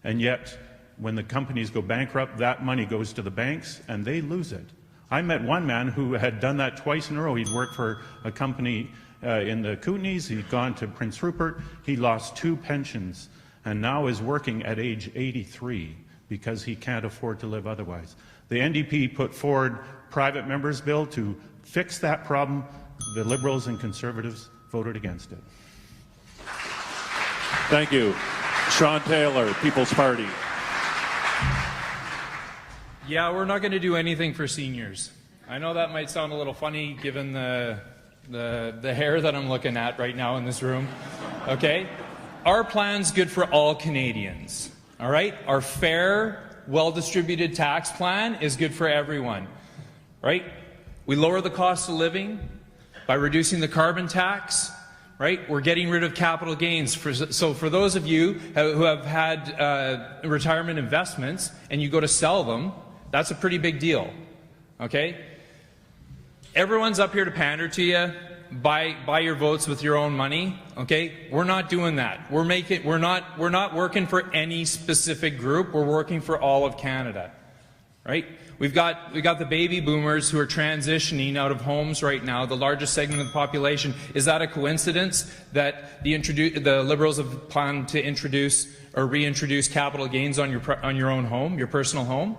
And yet, when the companies go bankrupt, that money goes to the banks and they lose it. I met one man who had done that twice in a row. He'd worked for a company in the Kootenays. He'd gone to Prince Rupert. He lost 2 pensions and now is working at age 83 because he can't afford to live otherwise. The NDP put forward private members' bill to fix that problem. The Liberals and Conservatives voted against it. Thank you. Sean Taylor, People's Party. Yeah, we're not going to do anything for seniors. I know that might sound a little funny given the hair that I'm looking at right now in this room. Okay? Our plan's good for all Canadians. All right? Our fair, well-distributed tax plan is good for everyone. Right? We lower the cost of living by reducing the carbon tax. Right? We're getting rid of capital gains. So for those of you who have had retirement investments and you go to sell them, that's a pretty big deal. Okay? Everyone's up here to pander to you. Buy your votes with your own money. Okay? We're not doing that. We're not working for any specific group. We're working for all of Canada. Right? We got the baby boomers who are transitioning out of homes right now, the largest segment of the population. Is that a coincidence that the Liberals have planned to introduce or reintroduce capital gains on your own home, your personal home?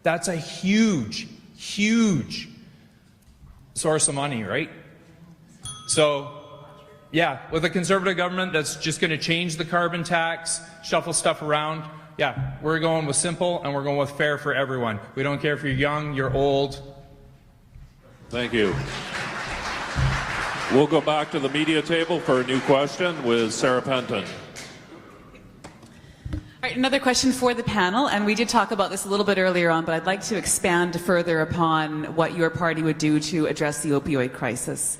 That's a huge, huge source of money, right? So, yeah, with a Conservative government that's just going to change the carbon tax, shuffle stuff around, yeah, we're going with simple and we're going with fair for everyone. We don't care if you're young, you're old. Thank you. We'll go back to the media table for a new question with Sarah Penton. All right, another question for the panel, and we did talk about this a little bit earlier on, but I'd like to expand further upon what your party would do to address the opioid crisis.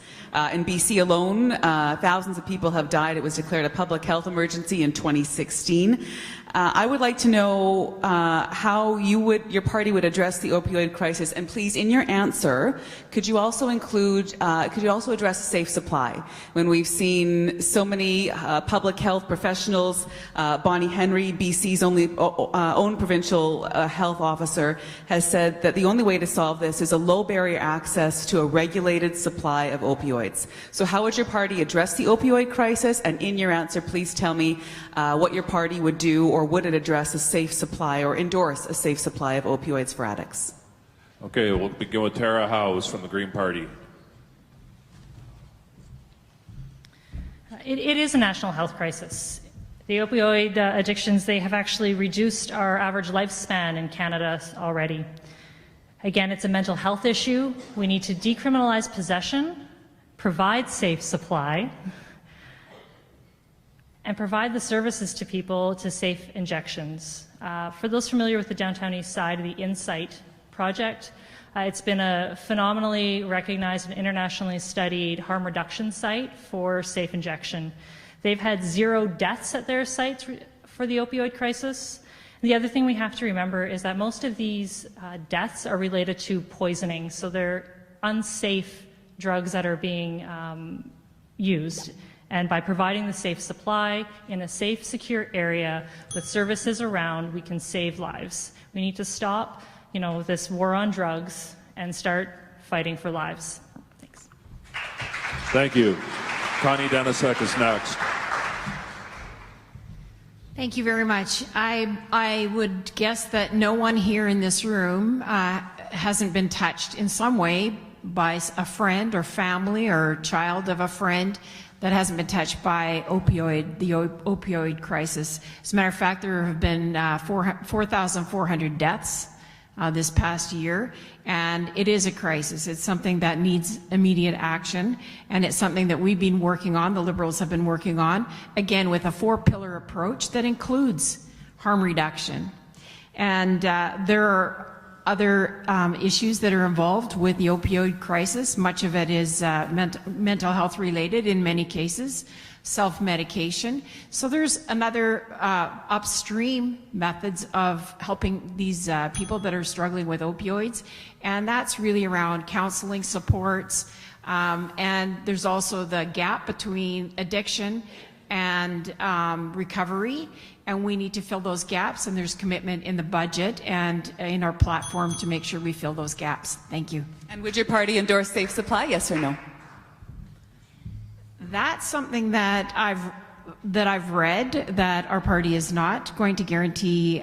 In BC alone, thousands of people have died. It was declared a public health emergency in 2016. I would like to know how your party would address the opioid crisis, and please, in your answer, could you also address safe supply? When we've seen so many public health professionals, Bonnie Henry, BC's own provincial health officer, has said that the only way to solve this is a low barrier access to a regulated supply of opioids. So how would your party address the opioid crisis? And in your answer, please tell me what your party would do, or would it address a safe supply or endorse a safe supply of opioids for addicts? Okay, we'll begin with Tara Howes from the Green Party. It is a national health crisis. The opioid addictions, they have actually reduced our average lifespan in Canada already. Again, it's a mental health issue. We need to decriminalize possession, provide safe supply, and provide the services to people to safe injections. For those familiar with the Downtown East Side, the Insight project, it's been a phenomenally recognized and internationally studied harm reduction site for safe injection. They've had 0 deaths at their sites for the opioid crisis. The other thing we have to remember is that most of these deaths are related to poisoning, so they're unsafe drugs that are being used. And by providing the safe supply in a safe, secure area with services around, we can save lives. We need to stop, this war on drugs and start fighting for lives. Thanks. Thank you. Connie Denisek is next. Thank you very much. I would guess that no one here in this room hasn't been touched in some way by a friend or family or child of a friend that hasn't been touched by the opioid crisis. As a matter of fact, there have been 4,400 deaths this past year, and it is a crisis. It's something that needs immediate action, and it's something that we've been working on, the Liberals have been working on, again with a 4-pillar approach that includes harm reduction. And there are other issues that are involved with the opioid crisis. Much of it is mental health related in many cases, self-medication. So there's another upstream methods of helping these people that are struggling with opioids, and that's really around counseling supports, and there's also the gap between addiction and recovery, and we need to fill those gaps, and there's commitment in the budget and in our platform to make sure we fill those gaps. Thank you. And would your party endorse safe supply, yes or no? That's something that I've read, that our party is not going to guarantee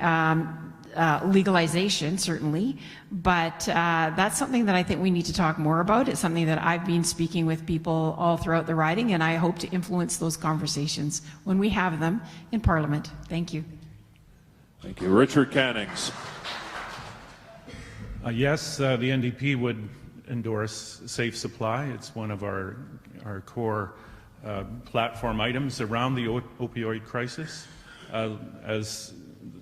legalization, certainly, but that's something that I think we need to talk more about. It's something that I've been speaking with people all throughout the riding, and I hope to influence those conversations when we have them in Parliament. Thank you. Thank you. Richard Cannings. Yes, the NDP would endorse safe supply. It's one of our core platform items around the opioid crisis. As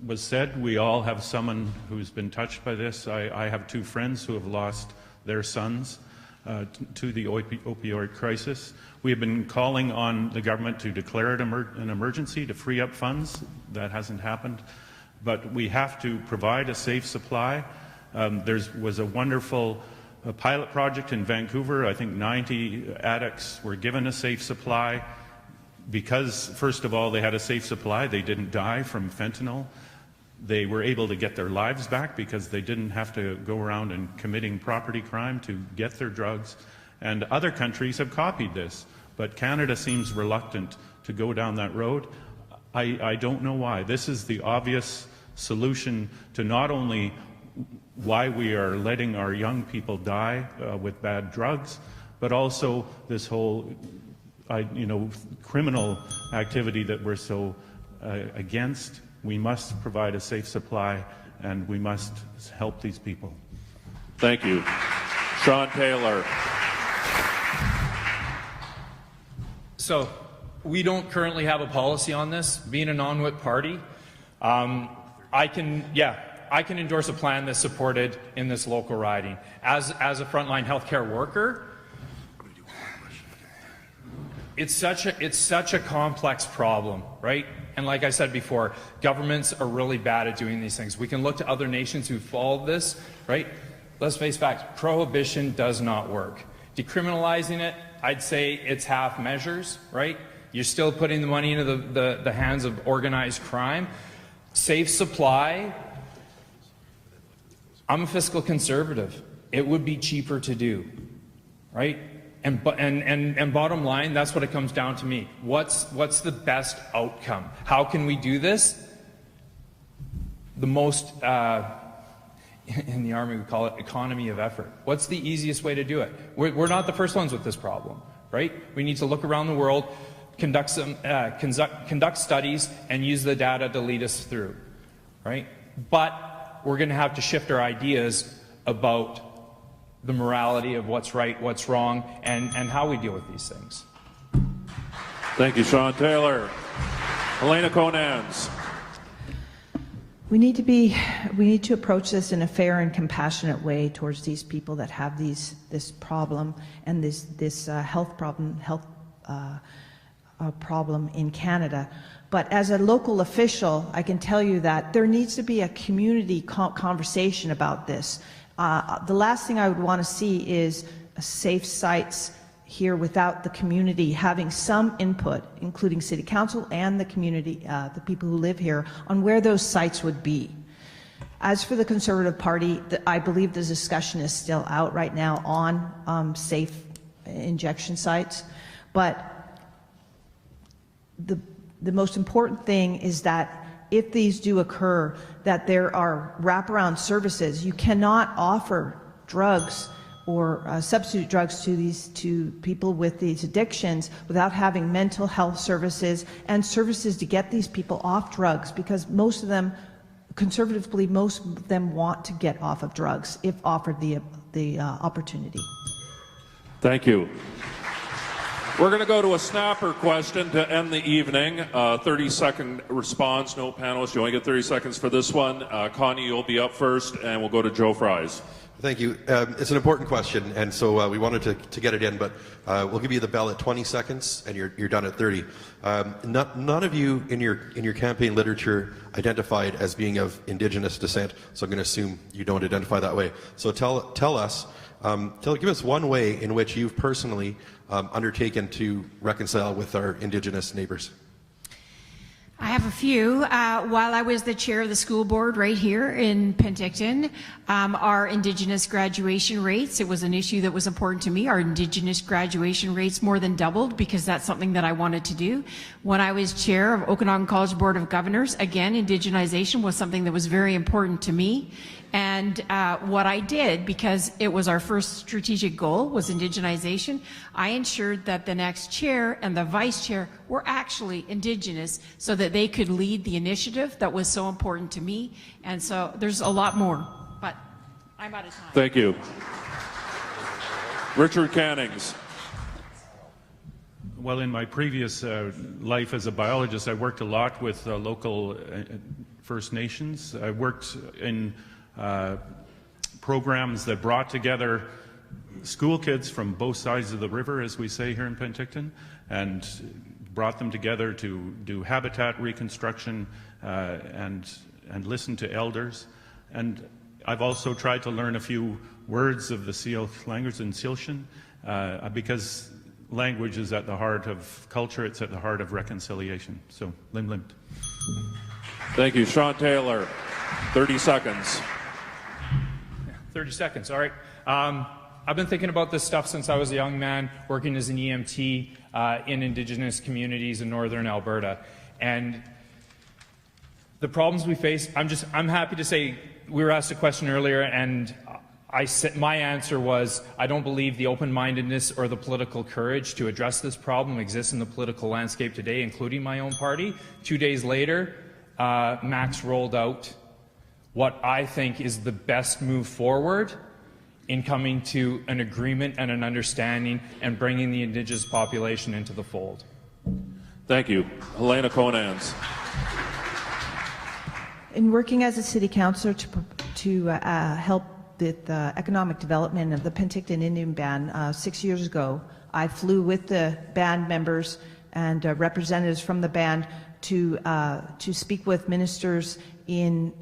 was said, we all have someone who's been touched by this. I have two friends who have lost their sons to the opioid crisis. We have been calling on the government to declare it an emergency to free up funds. That hasn't happened. But we have to provide a safe supply. There was a wonderful pilot project in Vancouver. I think 90 addicts were given a safe supply because, first of all, they had a safe supply. They didn't die from fentanyl. They were able to get their lives back because they didn't have to go around and committing property crime to get their drugs. And other countries have copied this, but Canada seems reluctant to go down that road. I don't know why. This is the obvious solution to not only why we are letting our young people die with bad drugs, but also this whole criminal activity that we're so against. We must provide a safe supply, and we must help these people. Thank you. Sean Taylor. So we don't currently have a policy on this. Being a non-whip party, I can endorse a plan that's supported in this local riding. As a frontline healthcare worker, it's such a complex problem, right? And like I said before, governments are really bad at doing these things. We can look to other nations who followed this, right? Let's face facts, prohibition does not work. Decriminalizing it, I'd say it's half measures, right? You're still putting the money into the hands of organized crime. Safe supply, I'm a fiscal conservative. It would be cheaper to do, right? And bottom line, that's what it comes down to me. What's the best outcome? How can we do this? The most, in the Army we call it economy of effort. What's the easiest way to do it? We're not the first ones with this problem, right? We need to look around the world, conduct studies, and use the data to lead us through, right? But we're going to have to shift our ideas about the morality of what's right, what's wrong, and how we deal with these things. Thank you, Sean Taylor. Elena Conans. We need to approach this in a fair and compassionate way towards these people that have this problem and this health problem in Canada. But as a local official, I can tell you that there needs to be a community conversation about this. The last thing I would want to see is safe sites here without the community having some input, including City Council and the community, the people who live here, on where those sites would be. As for the Conservative Party, I believe the discussion is still out right now on safe injection sites, but the most important thing is that if these do occur, that there are wraparound services. You cannot offer drugs or substitute drugs to people with these addictions without having mental health services and services to get these people off drugs, because most of them, Conservatives believe most of them want to get off of drugs if offered the opportunity. Thank you. We're going to go to a snapper question to end the evening. 30-second response. No panelists. You only get 30 seconds for this one. Connie, you'll be up first, and we'll go to Joe Fries. Thank you. It's an important question, and so we wanted to get it in, but we'll give you the bell at 20 seconds, and you're done at 30. None of you in your campaign literature identified as being of Indigenous descent, so I'm going to assume you don't identify that way. So tell us, give us one way in which you've personally undertaken to reconcile with our Indigenous neighbours. I have a few. While I was the chair of the school board right here in Penticton, our Indigenous graduation rates, it was an issue that was important to me. Our Indigenous graduation rates more than doubled because that's something that I wanted to do. When I was chair of Okanagan College Board of Governors, again, Indigenization was something that was very important to me. And what I did, because it was our first strategic goal, was indigenization, I ensured that the next chair and the vice chair were actually Indigenous so that they could lead the initiative that was so important to me. And so there's a lot more, but I'm out of time. Thank you. Richard Cannings. Well, in my previous life as a biologist, I worked a lot with local First Nations. I worked in programs that brought together school kids from both sides of the river, as we say here in Penticton, and brought them together to do habitat reconstruction and listen to elders. And I've also tried to learn a few words of the Seal language in Silshan because language is at the heart of culture, it's at the heart of reconciliation. So, lim lim. Thank you. Sean Taylor, 30 seconds. 30 seconds, all right. I've been thinking about this stuff since I was a young man, working as an EMT in Indigenous communities in northern Alberta. And the problems we face, I'm happy to say, we were asked a question earlier, and my answer was, I don't believe the open-mindedness or the political courage to address this problem exists in the political landscape today, including my own party. 2 days later, Max rolled out what I think is the best move forward in coming to an agreement and an understanding and bringing the Indigenous population into the fold. Thank you. Helena Conans. In working as a city councillor to help with economic development of the Penticton Indian Band 6 years ago, I flew with the band members and representatives from the band to speak with ministers in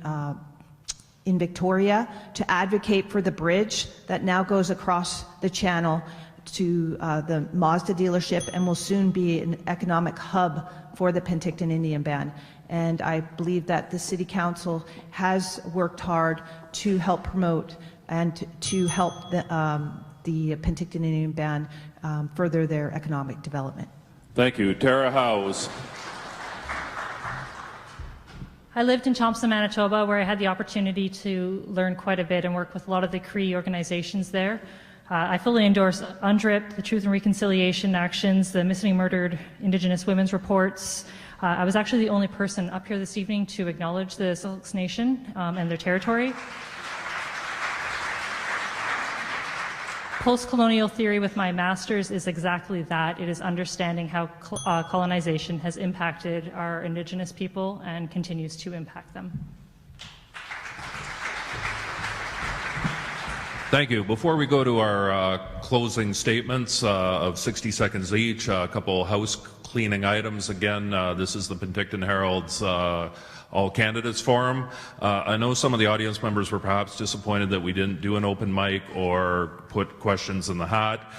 Victoria to advocate for the bridge that now goes across the channel to the Mazda dealership and will soon be an economic hub for the Penticton Indian Band. And I believe that the City Council has worked hard to help promote and to help the Penticton Indian Band further their economic development. Thank you. Tara Howes. I lived in Thompson, Manitoba, where I had the opportunity to learn quite a bit and work with a lot of the Cree organizations there. I fully endorse UNDRIP, the Truth and Reconciliation Actions, the Missing and Murdered Indigenous Women's Reports. I was actually the only person up here this evening to acknowledge the Silks Nation and their territory. Post-colonial theory with my master's is exactly that. It is understanding how colonization has impacted our Indigenous people and continues to impact them. Thank you. Before we go to our closing statements of 60 seconds each, a couple house cleaning items. Again, this is the Penticton Herald's All Candidates Forum. I know some of the audience members were perhaps disappointed that we didn't do an open mic or put questions in the hat.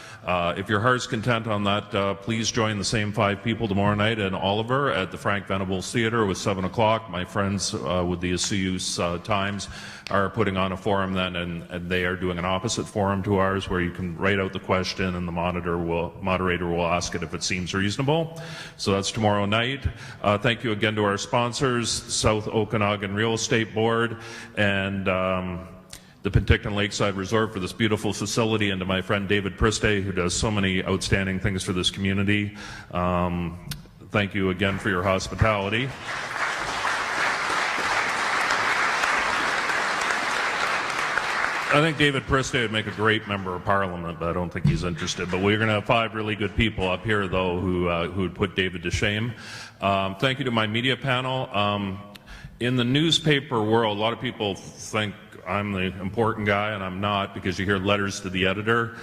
If your heart's content on that, please join the same 5 people tomorrow night in Oliver at the Frank Venables Theatre with 7 o'clock. My friends with the Asuyus Times are putting on a forum then, and they are doing an opposite forum to ours where you can write out the question and the moderator will ask it if it seems reasonable. So that's tomorrow night. Thank you again to our sponsors, South Okanagan Real Estate Board and the Penticton Lakeside Resort for this beautiful facility, and to my friend David Priste, who does so many outstanding things for this community. Thank you again for your hospitality. I think David Priste would make a great member of Parliament, but I don't think he's interested. But we're going to have 5 really good people up here, though, who would put David to shame. Thank you to my media panel. In the newspaper world, a lot of people think I'm the important guy, and I'm not, because you hear letters to the editor,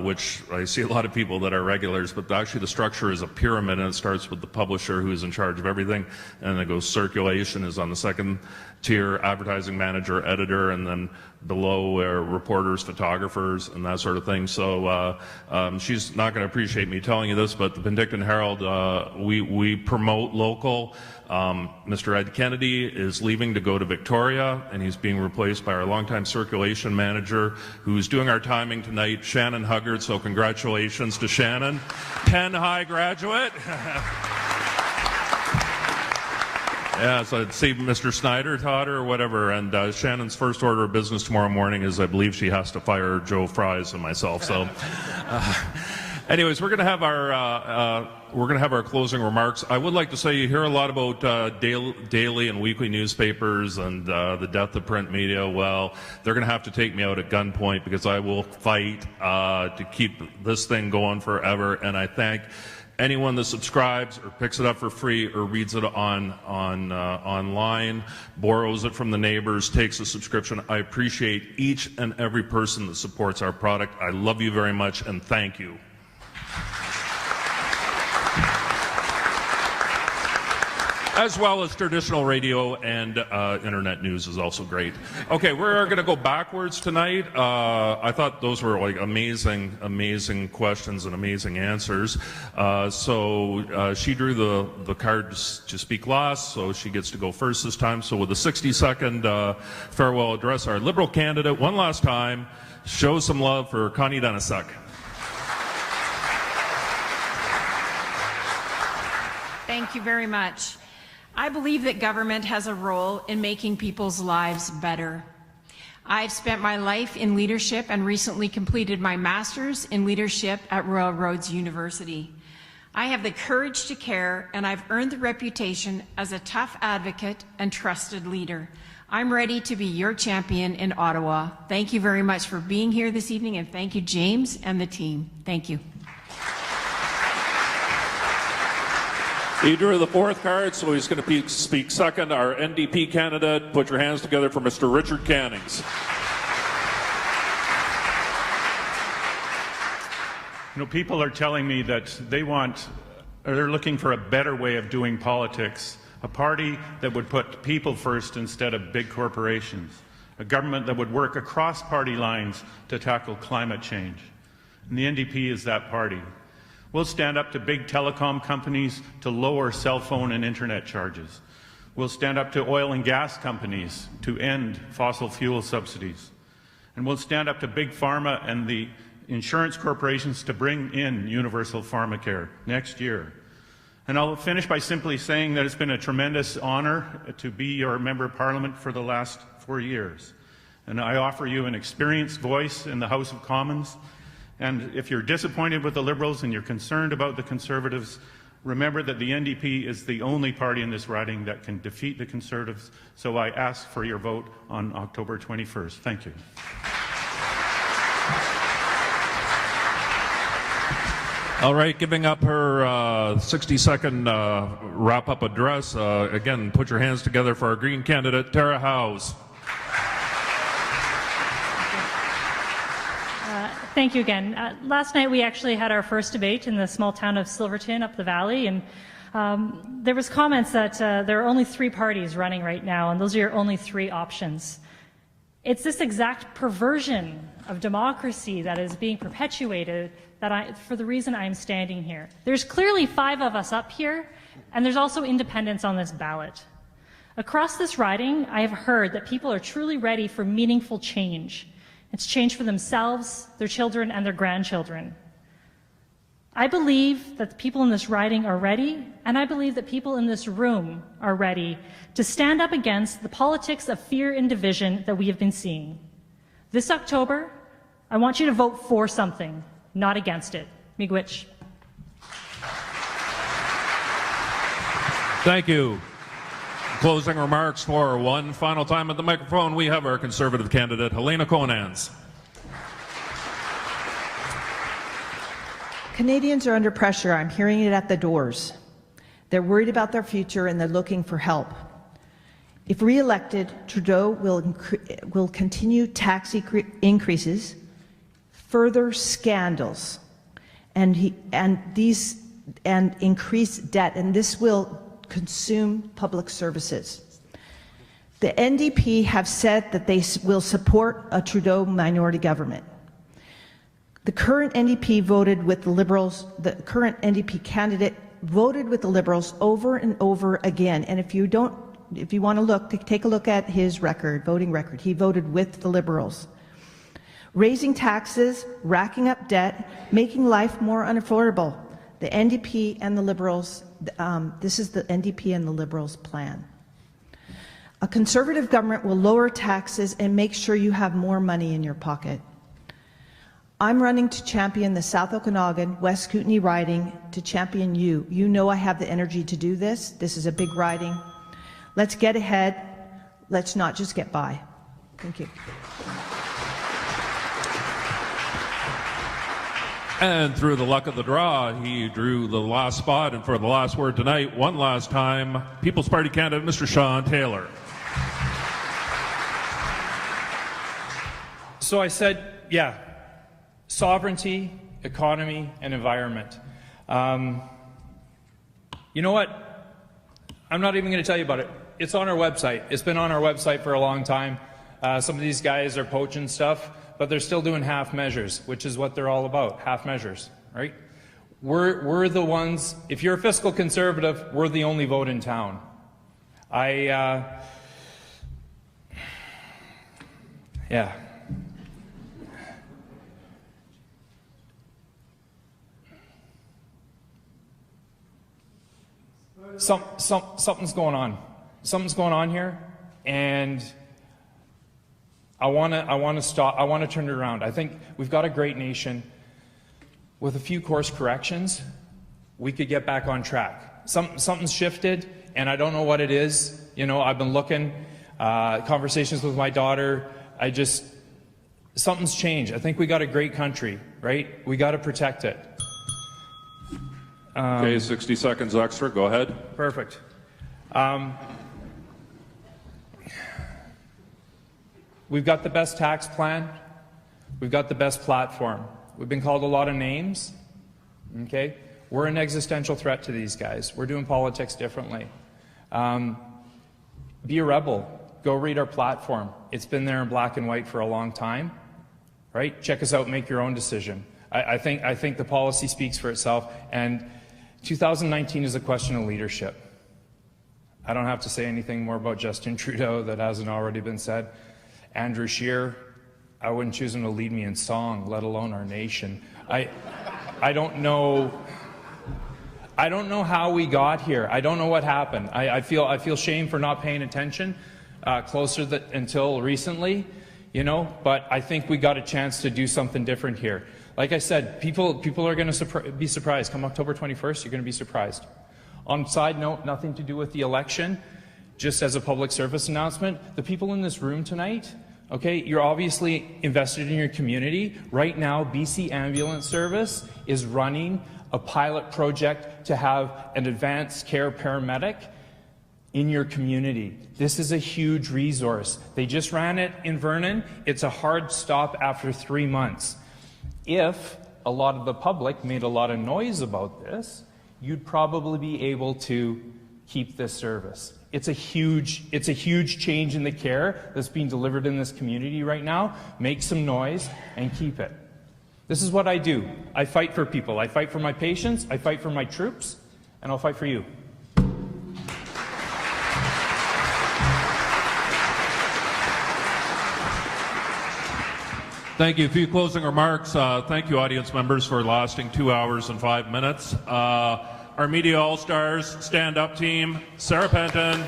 which I see a lot of people that are regulars, but actually the structure is a pyramid, and it starts with the publisher, who's in charge of everything, and then it goes circulation is on the second tier, advertising manager, editor, and then below reporters, photographers, and that sort of thing. So she's not going to appreciate me telling you this, but the Penticton Herald, we promote local. Mr. Ed Kennedy is leaving to go to Victoria, and he's being replaced by our longtime circulation manager, who's doing our timing tonight, Shannon Huggard. So congratulations to Shannon, Penn High graduate. Yeah, so I'd see Mr. Snyder taught her or whatever, and Shannon's first order of business tomorrow morning is I believe she has to fire Joe Fries and myself. So, anyways, we're going to have our closing remarks. I would like to say you hear a lot about daily and weekly newspapers and the death of print media. Well, they're going to have to take me out at gunpoint because I will fight to keep this thing going forever. And I thank anyone that subscribes or picks it up for free or reads it online, borrows it from the neighbors, takes a subscription. I appreciate each and every person that supports our product. I love you very much, and thank you. As well as traditional radio and internet news is also great. Okay, we're going to go backwards tonight. I thought those were like amazing questions and amazing answers. So she drew the card to speak last, so she gets to go first this time. So with a 60-second farewell address, our Liberal candidate, one last time, show some love for Connie Denisek. Thank you very much. I believe that government has a role in making people's lives better. I've spent my life in leadership and recently completed my master's in leadership at Royal Roads University. I have the courage to care, and I've earned the reputation as a tough advocate and trusted leader. I'm ready to be your champion in Ottawa. Thank you very much for being here this evening, and thank you, James and the team. Thank you. He drew the fourth card, so he's going to speak second. Our NDP candidate, put your hands together for Mr. Richard Cannings. You know, people are telling me that they're looking for a better way of doing politics, a party that would put people first instead of big corporations, a government that would work across party lines to tackle climate change. And the NDP is that party. We'll stand up to big telecom companies to lower cell phone and internet charges. We'll stand up to oil and gas companies to end fossil fuel subsidies. And we'll stand up to big pharma and the insurance corporations to bring in universal pharmacare next year. And I'll finish by simply saying that it's been a tremendous honor to be your Member of Parliament for the last 4 years. And I offer you an experienced voice in the House of Commons. And if you're disappointed with the Liberals and you're concerned about the Conservatives, remember that the NDP is the only party in this riding that can defeat the Conservatives. So I ask for your vote on October 21st. Thank you. All right, giving up her 60-second wrap-up address. Again, put your hands together for our Green candidate, Tara Howes. Thank you again. Last night we actually had our first debate in the small town of Silverton up the valley, and there was comments that there are only 3 parties running right now, and those are your only 3 options. It's this exact perversion of democracy that is being perpetuated for the reason I'm standing here. There's clearly 5 of us up here, and there's also independents on this ballot. Across this riding, I have heard that people are truly ready for meaningful change. It's change for themselves, their children, and their grandchildren. I believe that the people in this riding are ready, and I believe that people in this room are ready to stand up against the politics of fear and division that we have been seeing. This October, I want you to vote for something, not against it. Miigwech. Thank you. Closing remarks for one final time at the microphone. We have our Conservative candidate, Helena Conans. Canadians are under pressure. I'm hearing it at the doors. They're worried about their future and they're looking for help. If re-elected, Trudeau will continue tax increases, further scandals, and increase debt, and this will consume public services. The NDP have said that they will support a Trudeau minority government. The current NDP voted with the Liberals, the current NDP candidate voted with the Liberals over and over again. And if you want to look, take a look at his record, voting record. He voted with the Liberals. Raising taxes, racking up debt, making life more unaffordable. The NDP and the Liberals, this is the NDP and the Liberals' plan. A Conservative government will lower taxes and make sure you have more money in your pocket. I'm running to champion the South Okanagan, West Kootenay riding, to champion you. You know I have the energy to do this. This is a big riding. Let's get ahead. Let's not just get by. Thank you. And through the luck of the draw, he drew the last spot. And for the last word tonight, one last time, People's Party candidate, Mr. Sean Taylor. So I said, yeah, sovereignty, economy, and environment. You know what? I'm not even going to tell you about it. It's on our website. It's been on our website for a long time. Some of these guys are poaching stuff, but they're still doing half measures, which is what they're all about, half measures, right? We're the ones, if you're a fiscal conservative, we're the only vote in town. Yeah. Something's going on. Something's going on here, and I want to stop. I want to turn it around. I think we've got a great nation. With a few course corrections, we could get back on track. Something's shifted, and I don't know what it is. You know, I've been looking, conversations with my daughter. Something's changed. I think we got a great country, right? We got to protect it. Okay, 60 seconds extra. Go ahead. Perfect. We've got the best tax plan. We've got the best platform. We've been called a lot of names. Okay? We're an existential threat to these guys. We're doing politics differently. Be a rebel. Go read our platform. It's been there in black and white for a long time. Right? Check us out, make your own decision. I think the policy speaks for itself, and 2019 is a question of leadership. I don't have to say anything more about Justin Trudeau that hasn't already been said. Andrew Scheer, I wouldn't choose him to lead me in song, let alone our nation. I don't know how we got here. I don't know what happened. I feel shame for not paying attention until recently, you know, but I think we got a chance to do something different here. Like I said, people are going to be surprised. Come October 21st, you're going to be surprised. On side note, nothing to do with the election, just as a public service announcement, the people in this room tonight, okay, you're obviously invested in your community. Right now, BC Ambulance Service is running a pilot project to have an advanced care paramedic in your community. This is a huge resource. They just ran it in Vernon. It's a hard stop after 3 months. If a lot of the public made a lot of noise about this, you'd probably be able to keep this service. It's a huge change in the care that's being delivered in this community right now. Make some noise and keep it. This is what I do. I fight for people. I fight for my patients. I fight for my troops. And I'll fight for you. Thank you. A few closing remarks. Thank you, audience members, for lasting 2 hours and 5 minutes. Our Media All-Stars stand-up team, Sarah Penton,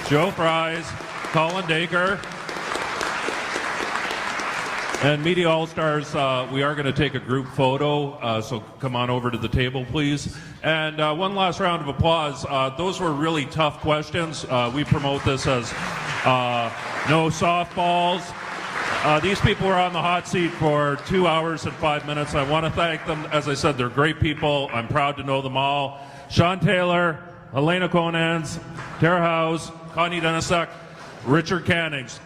Joe Fries, Colin Dacre. And Media All-Stars, we are going to take a group photo, so come on over to the table, please. And one last round of applause. Those were really tough questions. We promote this as no softballs. These people were on the hot seat for 2 hours and 5 minutes. I want to thank them. As I said, they're great people. I'm proud to know them all. Sean Taylor, Elena Conans, Tara House, Connie Denisek, Richard Cannings.